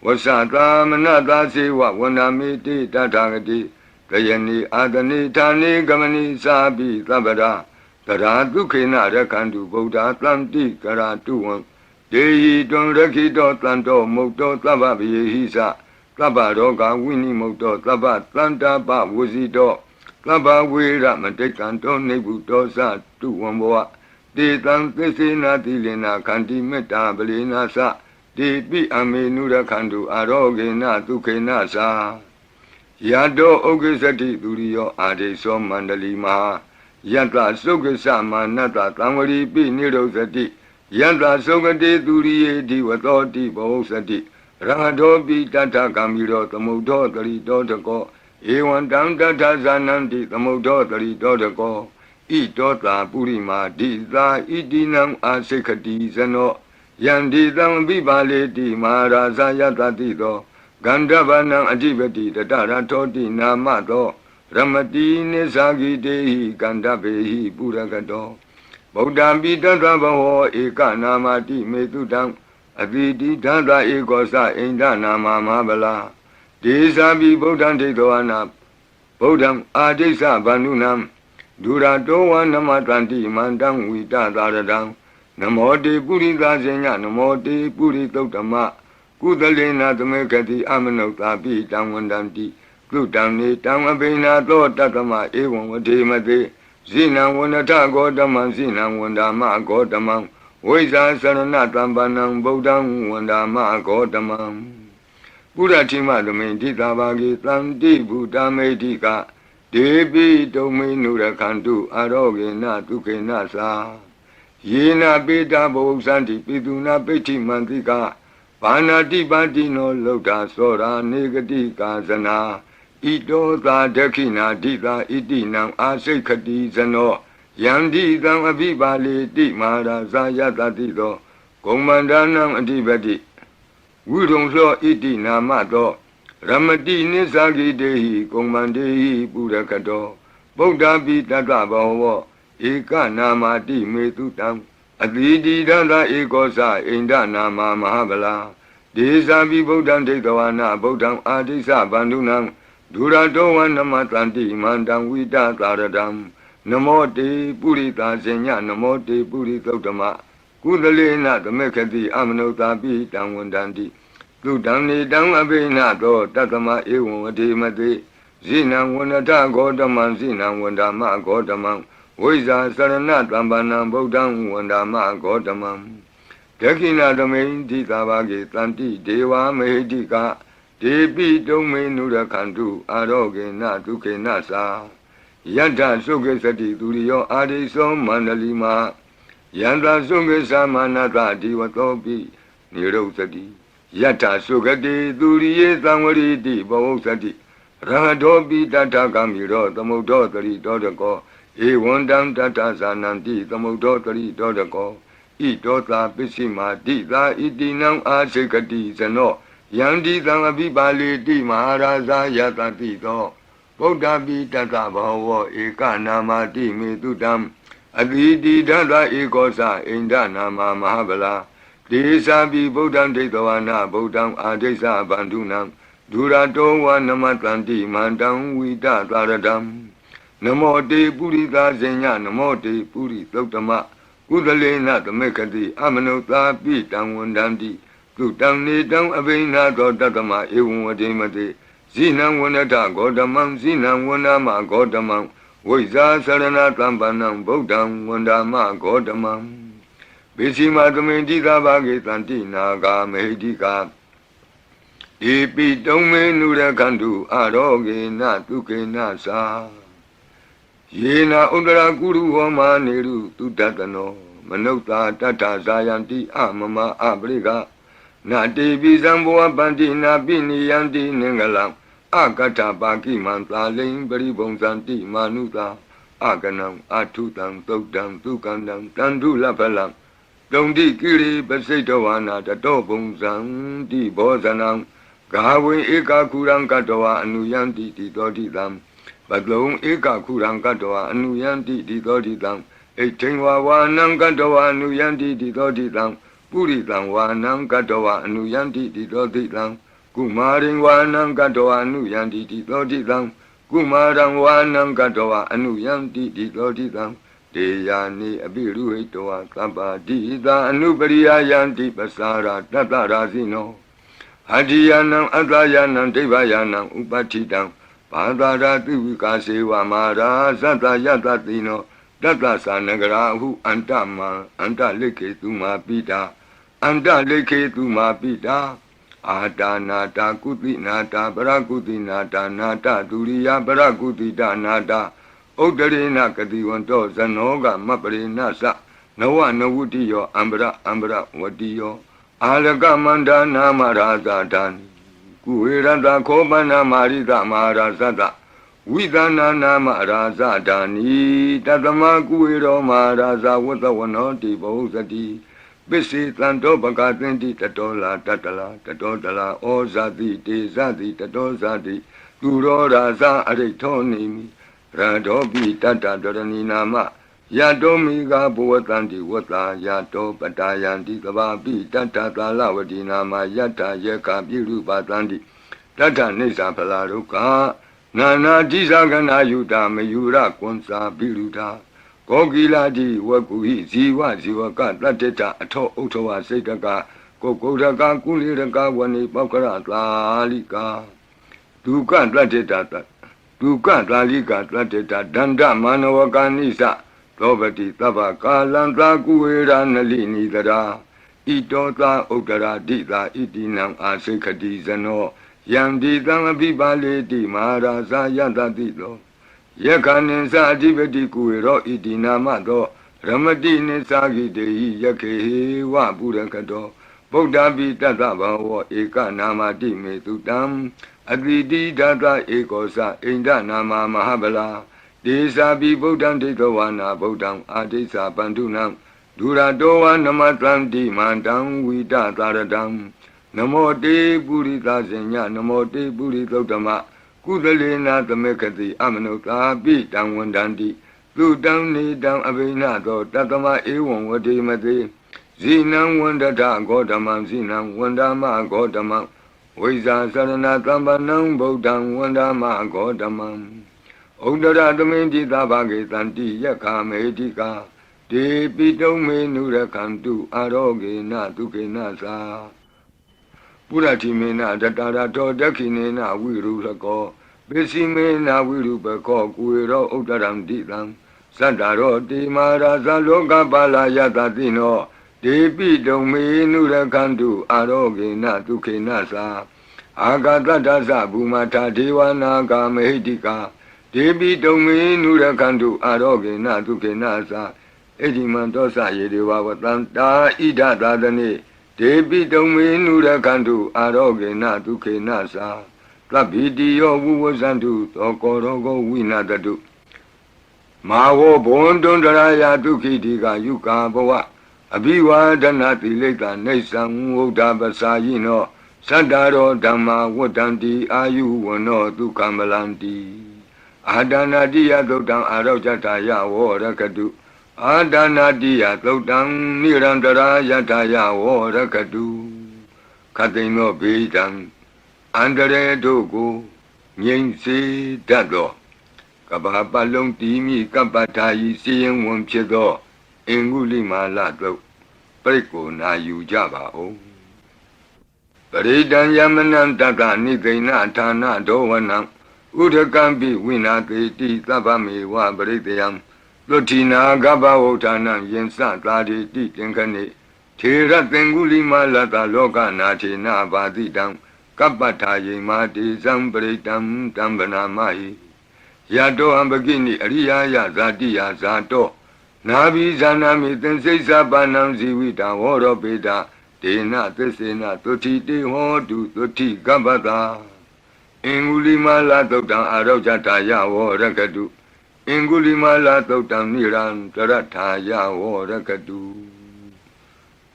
Wasata Manata Siwa Wandami Tita Tagati Kayani Adani Tani Gamani Sabi Tabada Tara Dukina Rakandu Buddha Tlanti Karatuan Dehi Don Rakito Tlanto Moto Tababi Hisa Tabaroga Winnie Moto Tabat Tlanta Pa Wuzito Taba Wira Matekanto Nebuto Sa Tuwamboa De Tan Tesina Tilina Kanti Meta Belina Sa De Pi Amenura Kandu Arogena Tukena Sa Yado Ogesati Durio Ade So Mandali Maha Yanta Sogasa Manata Tamari Pi Nirosati Yanta Sogate Durie Diwatoti Bohosati Rangadobi Tata Kamiro Tamudo Tarito Tako Ewan Danta Zananti Tamudo Tarito Tako Itota Purima Dita Idinam Asekati Zano Yandidam Vibaleti Maharaza Yatatito Gandavanam Adivati Tatara Toti Namato Ramati Nesagi Dehi Gandabehi Puragato Bodambi Tandrabaho Eka Namati Metudam Aditi Tandra Egosa Inda Nama Mabala Desabi Bodante Doana Bodam Adesa Banunam Durato Namatanti Mandam Vita Daradam Namote Purita Zenya Namote Puritotama Kudalena Tamekati Amanotapi Tamwandanti Kutamni Tamabina Tatama Ewan Vatimate Zina Wanata Godaman Zina Wandama Godamam Weza Saranatambanam Bodam Wandama Godamam Buddha Tima Domain Titabagi Tanti Buddha Medika Debi Domain Nurakantu Arogena Tukena Sa Yena Beta Bosanti Piduna Peti Mantika Panati Batino Lota Sora Negatika Zana Ito Ta Dakina Dita Itinam Asekati Zano Yandi Tam Abibali Di Mara Zayata Tito Komandanam Adibati Wudong So Iti Namato Ramati Nisagi Dehi Komandehi Purakato Buddha Pitata Baho Eka Namati Metutam Aditi Dada Ekosa Inda Nama Mahabala Desabi Buddham Tetawana Buddham Adisa Bandunam Durato Namatanti Mandam Vita Taradam Namote Purita Zenya Namote Puritotama Kudalena Tamekati Amanota Pi Tamwandanti Tudamni Dam Abena Do Tatama Ewan Vatimate Zina Wanata Godaman Zina Wandama Godamam Weza Sarana Tambanam Bodam Wandama Godamam Dakina Domain Titabagi Tanti Deva Mehedika Debi Domain Nurakantu Arogena Tukena Sa Yata Suke Sati Turiyo Adiso Mandalima Yanta Suke Samanata Divatopi Niro Sati Yata Sukati Turiye Samari Di Bavo Sati Rahadopi Tata Kamiro Tamodo Tari Dodako Ewandam Tata Sananti Tamodo Tari Dodako Idota Pisima Dita Idinam Asekati Sano Yandi Tangabi Bali Di Maharaja Yata Tito Bodhabi Tata Bhava Eka Nama Di Medudam Adidi Dada Ekosa Inda Nama Mahabala Desabi Bodham Dedawana Bodham Adesa Bandunam Durato Wanamatanti Mandam Vida Taradam Namo De Purita Zenya Namo De Puri Totama Udalena Tamekati Amanota Pitam Wandandi Tutam Nidam Avena Dotama Ewademate Zinam Wanata Godamam Zinam Wanama Godamam Wiza Sarana Tambanam Bodam Wandama Godamam Bishima Tumendita Bhagitanti Naga Medika Ipi Tome Nura Kandu Aroge Na Tuke Nasa Yena Udara Guru Homa Niru Tutatano Manota Tata Zayanti Amama Abriga Nati Bizambua Bandina Bini Yanti Nengalam Akata Baki Manta Ling Beribong Santi Manuta Akanam Atutam Tokdam Tukandam Tandu Lapalam Dondi Kiri Besetowana Tatobong Santi Bozanam Gawe Eka Kurang Katoa Anuyanti Titotitam Badlong Eka Kurang Katoa Anuyanti Titotitam Etingwa Wanang Katoa Anuyanti Titotitam Puritam Wanang Katoa Anuyanti Titotitam Kumaring Wanang Katoa Anuyanti Titotitam Kumarang Wanang Katoa Anuyanti Titotitam Deyani Abiru Hitoa Kabadita Anubariya Yanti Pasara Tatarasino Hadiyanam Atayanam Devayanam Upatitam Padara Tuvikasiva Mara Sata Yatatino Tata Sanagarahu Antama Anta Leke Tuma Pita Anta Leke Tuma Pita Ata Nata Kuti Nata Parakuti Nata Nata Turiya Parakuti Nata Udarina Kadiwanto Zanoga Maparina Sa Nawa Nawutiyo Ambra Ambra Wadiyo Alaga Manda Namaraza Dani Kuirada Kobana Marida Marazada Widana Namaraza Dani Tatama Kuiro Maraza Watawanoti Bozati Bisi Tanto Bakatinti Tatola Tatala Tatotala Ozati Tezati Tatozati Turo Raza Aritonimi Radobi Tata Dorani Nama Yadomiga Buwatanti Wata Yato Patayanti Kababi Tata Talavati Nama Yata Yeka Biru Batanti Tata Nisa Palaruka Nana Disagana Yuta Mayura Konsa Biruta Kogiladi Wakuhi Ziwa Ziwaka Tateta Ato Otowa Setaka Kokodaka Kuliraka Wani Bakara Lalika Duka Tateta Duka Lalika Tateta Danda Manawaka Nisa Tobati Tabaka Lanta Kuera Nalini Dada Itota Otara Dita Itinam Asekati Zano Yandi Tangabibale Di Maharaza Yatatito Yakanin Sadivati Kuero Itinamato Ramadi Nisagi Dei Yake Wa Burakato Bodhabi Tata Bawa Eka Namati Metutam Advidi Tata Ekosa Inda Nama Mahabala Desa Bi Bodham Dekawana Bodham Adesa Bandunam Duradoa Namatlanti Mandam Vida Taradam Namo De Burita Zenya Namo De Buritotama Kudalena Tamekati Amanota Bitam Wandandi Tudam Nidam Avinato Tatama Ewan Vadimati Zinam Wandata Godamam Zinam Wandama Godamam Wiza Sarana Tambanam Bodham Wandama Godamam Udara Domindi Tabagi Tanti Yaka Medika De Pitome Nurakantu Aroge Natuke Nasa Puratimena Tatarato Dakinena Wirulako Besimena Wirupako Kuiro Udaram Ditam Sadaro Di Maraza Loka Bala Yatatino De Pitome Nurakantu Aroge Natuke Nasa Agatata Bumata Dewana Medika ဒေပိတုံမေနုရခန္တုအာရောဂေနဒုက္ခေနသာဣတိမံတောသယေဒေဝဝတံတာဣဒသာသနေဒေပိတုံမေနုရခန္တုအာရောဂေနဒုက္ခေနသာသဗ္ဗိတိယောဝုဝဇန္တုသောကောရောဂောဝိနာတတုမာဝဘွန်တွန်တရာယဒုက္ခိတိကယုကာဘဝအဘိဝါဒနာတိလိကနေသံဝုဒ္ဓပစာယိနောသတ္တရောဓမ္မာဝတ္တန္တိအာယုဝနောဒုက္ခမလန္တိအာဒနာတိယသုတ်တံအာရောဇတယဝရကတုအာဒနာတိယသုတ်တံနိရန္တရာယတယဝရကတုခတိန်သောဘေးတံအန္တရေတို့ကိုငြိမ့်စေတတ်သောကဘာပလုံးတီမိကပ္ပထာယီစီရင်ဝန်ဖြစ်သောအင်္ဂုလိမာလတို့ပြိကိုနာယူကြပါဦးပရိဒံယမနံတတ္တနိသိဏဌာနဒောဝနံဥဒကံပိဝိနာတိတိသဗ္ဗမေဝပရိတယံသုတိနာကပ္ပဝုဋ္ဌာနံယင်စသာတိတိသင်္ခဏိထေရသင်္ကုလိမာလတလောကနာထေနဘာတိတံကပ္ပထာယိမာတိဇံပရိတံတံဗနာမဟိယတောအံပကိနိအရိယာယဇာတိယဇာတောနာဘိဇာနာမိသင်္စိစ္ဆပါဏံဇီဝိတံဝရောပေတဒေနသစ္စေနသုတိတေဟောတုသုတိကပ္ပတာအင်္ဂုလိမာလသုတ်တံအာရောဇတာယဝရကတုအင်္ဂုလိမာလသုတ်တံနိရန္တရထာယဝရကတု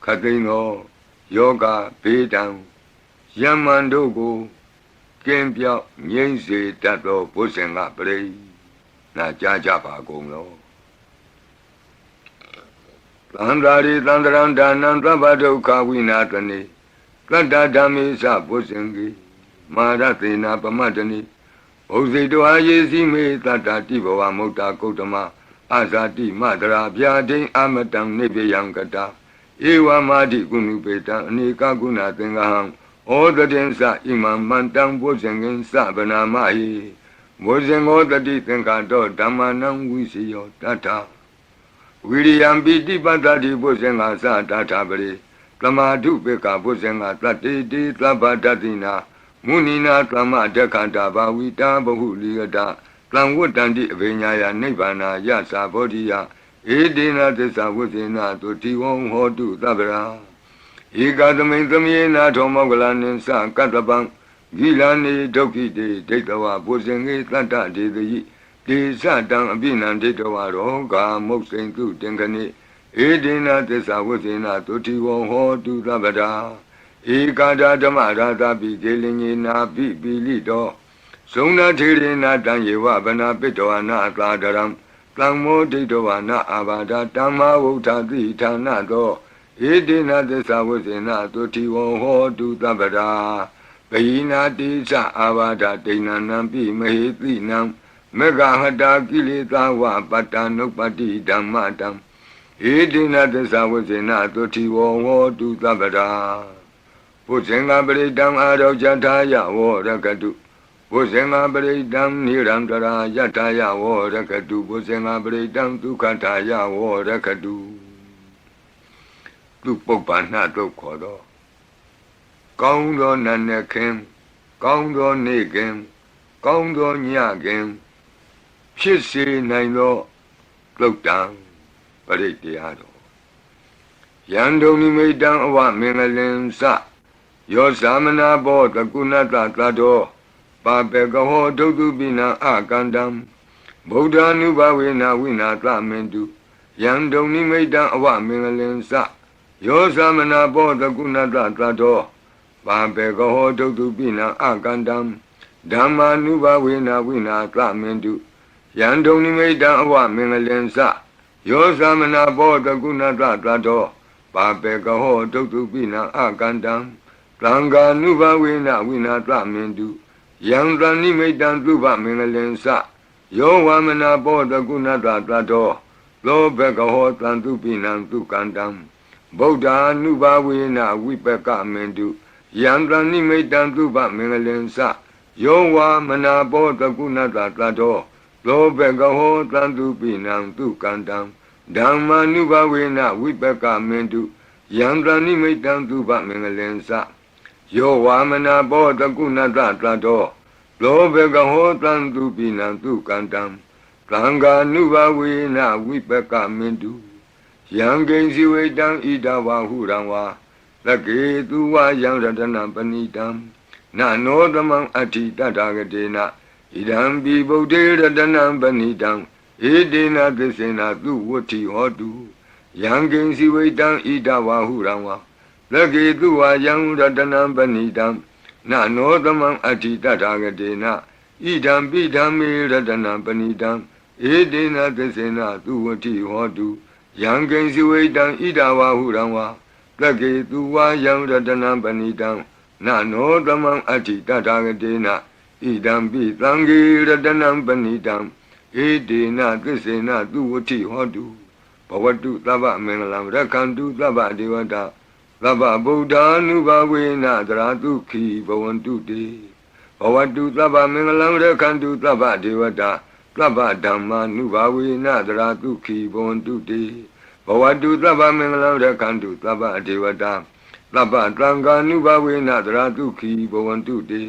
ခတိန်သောယောဂဘေးတံယမန်တို့ကိုကင်းပြောက်ငြိမ့်စေတတ်သောဘုဇင်ကပရိနာကြားကြပါကုန်လောသန္တာရိသန္တရံဒါနံသဗ္ဗဒုက္ခဝိနာတနိသတ္တဓမ္မေသဘုဇင်ကိမာရသေနာပမတ္တနိဘုဇိတောအာယေစီမေသတ္တတိဘဝမုဒ္ဒကုတ္တမအာဇာတိမတရာဗျာဒိအမတံနိဗ္ဗယံကတာဧဝမာတိကုဏုပေတံအနေကကုဏသင်္ဃဟံဩတတိသဣမံမန္တံဘုဇင်ကိသဗနာမဟိဘုဇင်ဩတတိသင်္ခတောဓမ္မနံဝိစီယောတထာဝိရိယံပိတိပတ္တိဘုဇင်္ဂသတထာပရိသမာဓုပေကဘုဇင်္ဂသတ္တိတိသဗ္ဗတတိနာမုနိနာသမဒက္ခတာဘာဝိတာဘဟုလိယတာသံဝတ္တန္တိအဘိညာယနိဗ္ဗာနာယသာဘောဓိယဧတေနသစ္စာဝိသေနသုတိဝံဟောတုသဗ္ဗရာဧကသမိန်သမေနာထောမောကလနိသကတ္တပံဂိလာနိဒုက္ခိတေဒိဋ္ဌဝဘုဇင်္ဂေသတ္တဒေသယိတေသတံအပိနံဒိဋ္ဌဝရောဂာမုတ်စိန်တုတင်ခဏိဧတေနသစ္စာဝိသေနသုတိဝံဟောတုသဗ္ဗရာဧကာဒဓမ္မရာသပိကေလင်ညေနာပိပိလိတောဇုံနာထေရေနာတံယေဝဗနာပိတောအနာသာဒရံသံမောဒိဋ္ဌဝနာအာဘာဒဓမ္မဝုဋ္ဌတိဌာနသောဧတေနသစ္စာဝိသေနသုတိဝံဟောတုသဗ္ဗရာဘိနာတိသအာဘာဒဒိဏနံပိမဟေတိနံမေဃဟတာကိလေသာဝပတ္တနုပတ္တိဓမ္မတံဧတေနသစ္စာဝိသေနသုတိဝံဟောတုသဗ္ဗရာဘုဇင်္ဂပရိတံအာရောဇထာယဝရကတုဘုဇင်္ဂပရိတံနိရန္တရာယထာယဝရကတုဘုဇင်္ဂပရိတံဒုက္ခထာယဝရကတုသူပုပ္ပန္နတို့ခေါ်တော့ကောင်းသောနတ်နဲ့ခင်ကောင်းသောနေ့ခင်ကောင်းသောညခင်ဖြစ်စေနိုင်သောသုတ်တံပရိတရားတော်ယံဒုံနိမိတံအဝမင်္ဂလင်္စယောသမနာဘောတကုဏတသတ္တောပါပေကဟောဒုက္တုပိနံအကန္တံဗုဒ္ဓ ानु ဘဝေနဝိနာသမင်တုယံဒုံနိမိတံအဝမင်္ဂလင်္စယောသမနာဘောတကုဏတသတ္တောပါပေကဟောဒုက္တုပိနံအကန္တံဓမ္မာနုဘဝေနဝိနာသမင်တုယံဒုံနိမိတံအဝမင်္ဂလင်္စယောသမနာဘောတကုဏတသတ္တောပါပေကဟောဒုက္တုပိနံအကန္တံသံဃာနုဘဝေနဝိနာသမင်တုယံသနိမိတံသုဘမင်္ဂလင်္စယောဝမနာဘောတကုဏတသတ္တောသောဘကဟောတံတုပိနံသုကန္တံဗုဒ္ဓ ानु ဘဝေနဝိပကမင်တုယံသနိမိတံသုဘမင်္ဂလင်္စယောဝမနာဘောတကုဏတသတ္တောသောဘကဟောတံတုပိနံသုကန္တံဓမ္မာနုဘဝေနဝိပကမင်တုယံသနိမိတံသုဘမင်္ဂလင်္စယောဝါမနာဘောတကုဏတသတ္တောသ လောဘေကဟောတံသူပိနံသူကန္တံသံဃာနုဘဝေနဝိပကမင်တုယံကိဉ္စီဝိတံဣဒဝဟုရံဝါသကေသူဝယံရတနံပဏိတံနနောသမံအဋ္ဌိတတဂတေနဣဒံပိဗုဒ္ဓေရတနံပဏိတံဧတေနသစ္စေနသူဝတ္ထိဟောတုယံကိဉ္စီဝိတံဣဒဝဟုရံဝါသကေသူဝယံရတနံပဏိတံနနောသမံအဋ္ဌိတတဂတေနဣဒံပိဓမ္မေရတနံပဏိတံဧတေနသစ္စေနသူဝတ္ထိဟောတုယံကိဉ္စီဝိတံဣဒဝဟုရံဝါသကေသူဝယံရတနံပဏိတံနနောသမံအဋ္ဌိတတဂတေနဣဒံပိသံဃေရတနံပဏိတံဧတေနသစ္စေနသူဝတ္ထိဟောတုဘဝတုသဗ္ဗမင်္ဂလံရက္ခန္တုသဗ္ဗဒေဝတာသဗ္ဗဗုဒ္ဓ ानु ဘဝေနသရတုခိဘဝန္တုတေဘဝတုသဗ္ဗမင်္ဂလံရက္ခန္တုသဗ္ဗဒေဝတာသဗ္ဗဓမ္မာနုဘဝေနသရတုခိဘဝန္တုတေဘဝတုသဗ္ဗမင်္ဂလံရက္ခန္တုသဗ္ဗဒေဝတာသဗ္ဗသံဃာနုဘဝေနသရတုခိဘဝန္တုတေ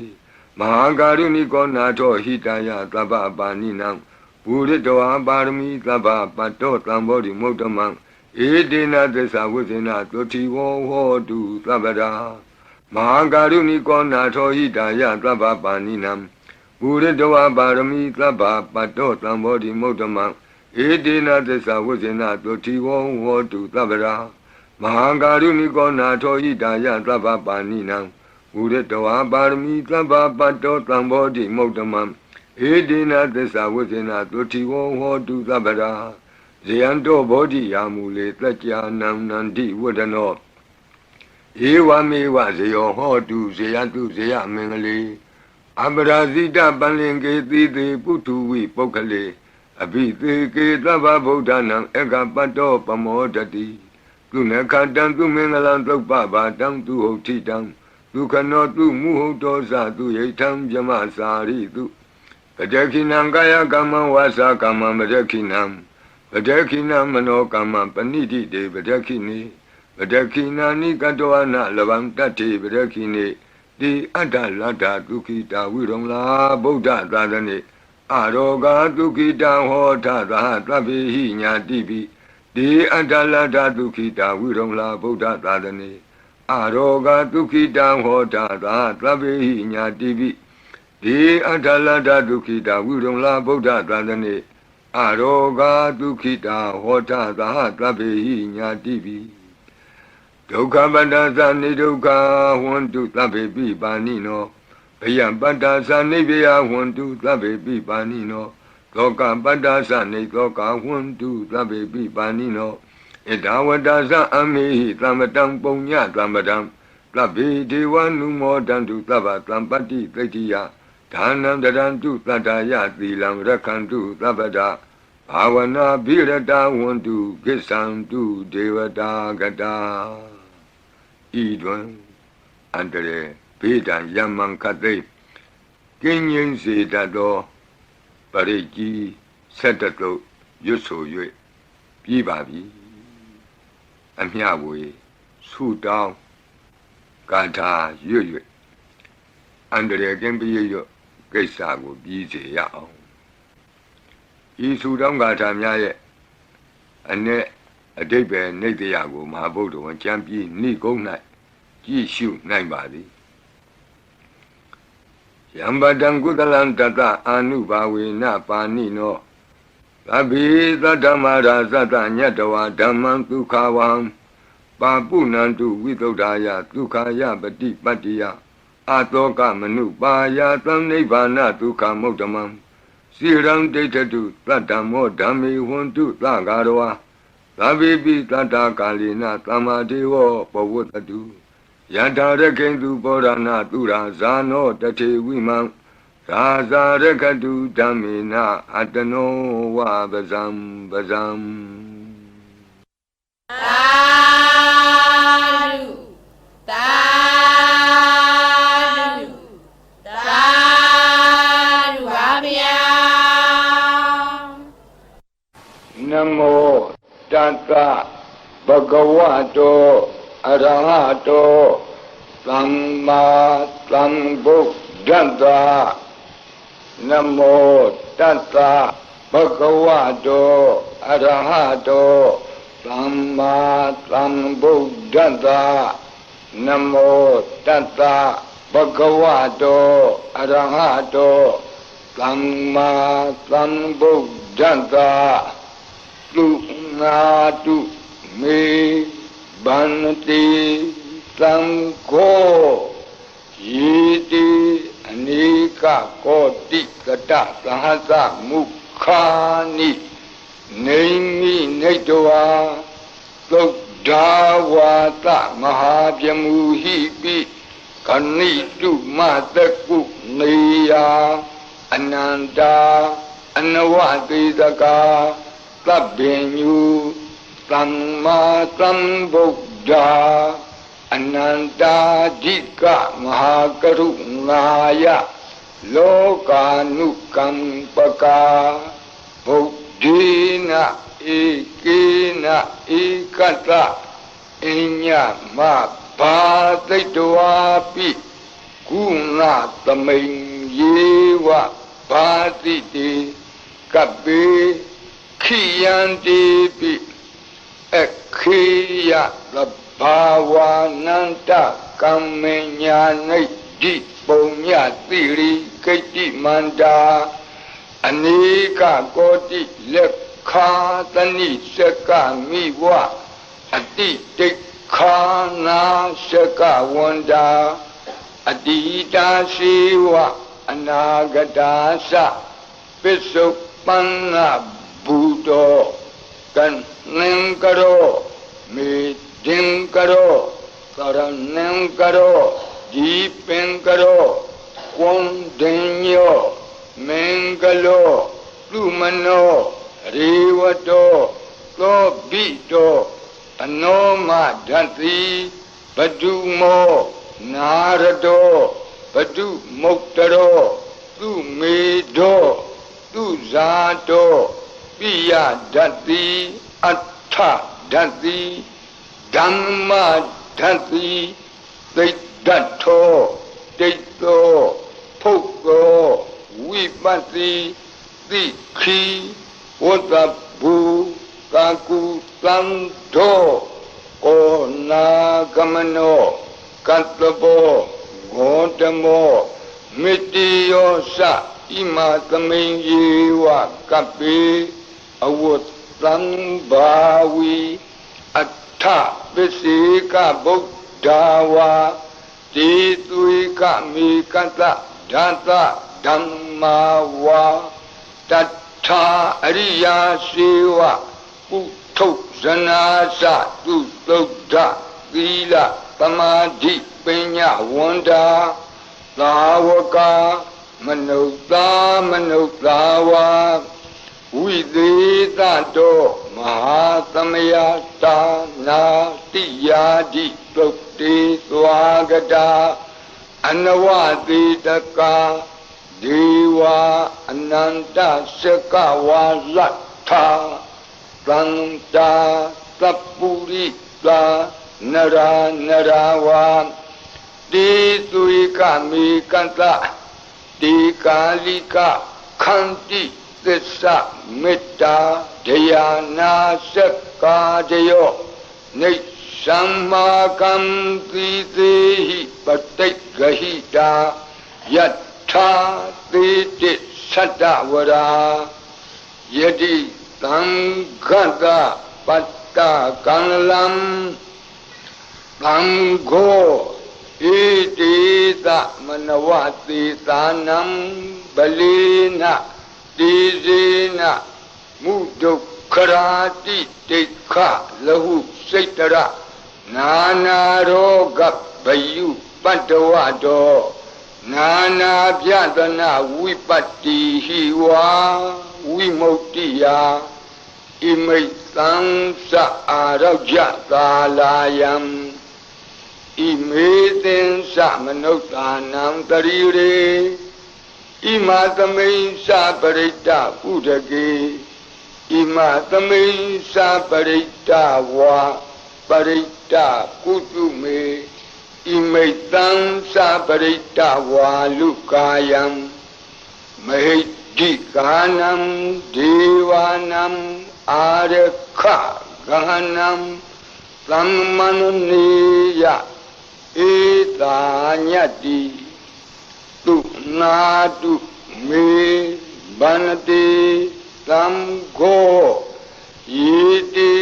မဟာကာရုဏိကောနာထောဟိတယသဗ္ဗပါဏိနံဘူရိတဝါပါရမီသဗ္ဗပတ္တောသံဘောဓိမုဒ္ဓမံဧတေနသစ္စာဝိဇ္ဇေနသုတိဝောဟောတုသဗ္ဗရာမဟာကာရုဏိကောနာထောဟိတယသဗ္ဗပါဏိနံဘူရိတဝါပါရမီသဗ္ဗပတ္တောသံဘောဓိမုဒ္ဓမံဧတေနသစ္စာဝိဇ္ဇေနသုတိဝောဟောတုသဗ္ဗရာမဟာကာရုဏိကောနာထောဟိတယသဗ္ဗပါဏိနံဘူရိတဝါပါရမီသဗ္ဗပတ္တောသံဘောဓိမုဒ္ဓမံဧတေနသစ္စာဝိဇ္ဇေနသုတိဝောဟောတုသဗ္ဗရာဇယံတောဘောဓိယာမူလေတัจ जा နံနန္တိဝဒနောဧဝမေဝဇယောဟောတုဇယတုဇယမင်္ဂလေအပရာဇိတပလင်ကေတိတေပုထုဝိပုဂ္ဂလေအဘိသေကေသဗ္ဗဗုဒ္ဓနံဧကပတ္တောပမောတတိသူနခတံသူမင်္ဂလံသုပ္ပဘာတံသူဟုတ်တိတံသူခနောသူမုဟုတ်တောဇသူယိထံဗြမစာရိတုပတခိနံကာယကမ္မဝါစာကမ္မပတခိနံပတခိနမနောကမ္မပဏိတိတေပတခိနိပတခိနာနိကတောအနလဗံတတ္တိပတခိနိတိအတ္တလတ္တဒုက္ခိတာဝိရုံလာဗုဒ္ဓသာသနေအရောဂဒုက္ခိတံဟောထသာသဗ္ဗေဟိညာတိပိတိအတ္တလတ္တဒုက္ခိတာဝိရုံလာဗုဒ္ဓသာသနေအရောဂဒုက္ခိတံဟောထသာသဗ္ဗေဟိညာတိပိတိအတ္တလတ္တဒုက္ခိတာဝိရုံလာဗုဒ္ဓသာသနေအရောဂဒုက္ခိတာဟောထသာသဗ္ဗေဟိညာတိပိဒုက္ခပတ္တသနိဒုက္ခဝန္တုသဗ္ဗေပိပါဏိနောဘယံပတ္တသနိဗ္ဗယဝန္တုသဗ္ဗေပိပါဏိနောသောကပတ္တသနိသောကဝန္တုသဗ္ဗေပိပါဏိနောဣဒဝတ္တသအမေဟိသမ္ပတံပုညသမ္ပတံသဗ္ဗေဒေဝနုမောတန္တုသဗ္ဗသံပတ္တိသိတ္တိယဒါနံတရန္တုသတ္တယသီလံရက္ခန္တုသဗ္ဗဒဘာဝနာဘိရတဝန္တုကိစ္ဆန္တုဒေဝတာဂတာဤတွင်အန္တရေဘေးဒံယမံခတ်သိကင်းငြိမ်းစေတတ်သောပရိကြီးဆက်တတုတ်ရွတ်ဆို၍ပြီးပါပြီအမျှဝေဆုတောင်းကာထာရွတ်၍အန္တရေကင်းပြည့်ရွတ်ကိစ္စကိုပြီးစေရအောင်ဤဆုတောင်းကာထာများရဲ့အ내အဓိပ္ပာယ်နိတ္တယကိုမဟာဗုဒ္ဓဝန်ကျမ်းပြီးနိဂုံး၌ကြည့်ရှုနိုင်ပါသည်ယံပတံကုသလံတတအာနုဘာဝေနပါဏိနောသဗ္ဗေသတ္တမရာသတ္တညတဝါဓမ္မံဒုက္ခဝံပါပုဏ္ဏန္တုဝိသုဒ္ဓာယဒုက္ခယပတိပတ္တိယအာတောကမနုပါယသံနိဗ္ဗာနဒုက္ခမုဒ္ဓမံစိရံဒိဋ္ဌတုသတ္တမောဓမ္မေဝန္တုသဂါရဝါသဗ္ဗေပိတတ္တကာလိနသမ္မာဒေဝပဝတ္တုယထာရခိန္တုပောရဏသူရာဇာနောတထေဝိမံရာဇာရခတုဓမ္မေနအတနောဝပဇံပဇံသာဓုသာဓုသာဓုပါဗျာနမောတတ္တဘဂဝတောအရဟတောသမ္မာသမ္ဗုဒ္ဓတ္တ นะโมตัสสะภะคะวะโตอะระหะโตสัมมาสัมพุทธัสสะนะโมตัสสะภะคะวะโตอะระหะโตสัมมาสัมพุทธัสสะตุนาตุเมบันติสังโฆยิติอเนกโกติกตะสหัสสะมุขานิเนมิเนตวาตุดาวาตะมหาพยมุหิปิกนิตุมาตะกุเนยาอนันตาอนวติตกาตัพเพญุสัมมาสัมพุทธาอนันตาธิกะมหากรุณายะโลกานุกัมปกาบุตถินะเอเกนะเอกตะอิญญมะภาติตวาปิกุณะตมิงเยวะภาติติกัปเปขิยันติปิခေယသဘာဝနန္တကမ္မညာနိတိပုံညတိရိကိတ္တိမန္တာအနေကကောတိလက်ခာတဏိစကမိဝအတိတိခာနာစကဝန္တာအတိတာရှိဝအနာဂတာသပစ္စုပန်နဘူတောကံနံကရောမေဒင်ကရောကရဏံကရောဒီပင်ကရောကွန်ဒင်ညောမင်္ဂလောလူမနောရေဝတောသောဘိတောအနောမဓတ္တိဘဒုမောနာရတောဘဒုမုတ်တရောသူမေတောသူဇာတောပိယဓတ္တိအဋ္ဌဓတ္တိဓမ္မဓတ္တိသိတ္တထောဒိဋ္ဌောဖုတ်သောဝိပဿိသိခိဝတ္တဘူကာကုသံသောကောနာကမနောကတ္တဘောဂေါတမောမေတ္တိယောသဣမသမိန်ယေဝကပ္ပေအဝတ်သံဘာဝီအထပစ္စေကဗုဒ္ဓဝါတိသွေကမေကတ္တဓာတဓမ္မာဝါတထာအရိယာစေဝပုထုဇနာသသူသုဒ္ဓသီလသမာဓိပညာဝန္တာသာဝကမနုဿာမနုဿာဝါဝိသေသတောမဟာသမယတာနာတိယာတိသုတ်တေသွားကတာအနဝတိတကာဒေဝအနန္တစကဝါလတ္ထာသန္တာသပ္ပုရိသာနရာနရာဝါတိသွေကမေကတ္တတိကာလိကခန္တိသစ္စာမေတ္တာဒယာနာစက္ကာဒယောနိသမ္မာကံတိသေဟိပတိတ်ဂဟိတာယထာသေတိသတ္တဝရာယတိသံဃတပတ္တကံလံသံဃောဣတိသမနဝတိသာနံပလေနတိဇေနမုဒုက္ခရာတိတိခလဟုစိတ်တရနာနာရောဂဗယုပတ္တဝတောနာနာပြဒနာဝိပတ္တိဟိဝါဝိမုတ္တိယဣမိတ်သံသအာရောဂသာလာယံဣမေသင်္စမနုဿာနံတရိရေဣမသမိန်္စပရိတ္တပုဒကေဣမသမိန်္စပရိတ္တဝါပရိတ္တကုတုမေဣမိတံ္စပရိတ္တဝါလုကာယံဣ မဟိတိကာနံဒေဝနံအာရခဂဟနံသမ္မနနေယဧတာညတိတုနာတုမေဗန္တိသံဃောယေတိ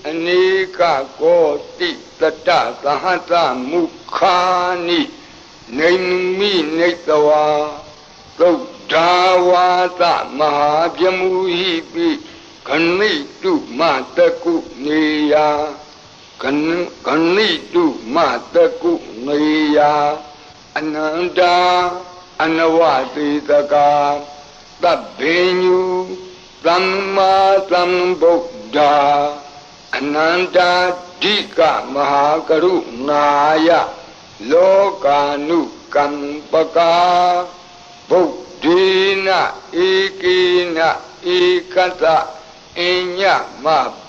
အနေကကောတိတတသဟတမုခာနိနေမိနေတဝါသုဒ္ဓဝါသမဟာပြမူဟိပိခဏိတုမတကုနေယခဏိတုမတကုနေယအနန္တာအနဝတိတကာသဗ္ဗညုသမ္မာသမ္ဗုဒ္ဓအနန္တာဓိကမဟာကရုဏာယလောကာနုကမ္ပကာဗုဒ္ဓေနဧကေနဧကတအညမ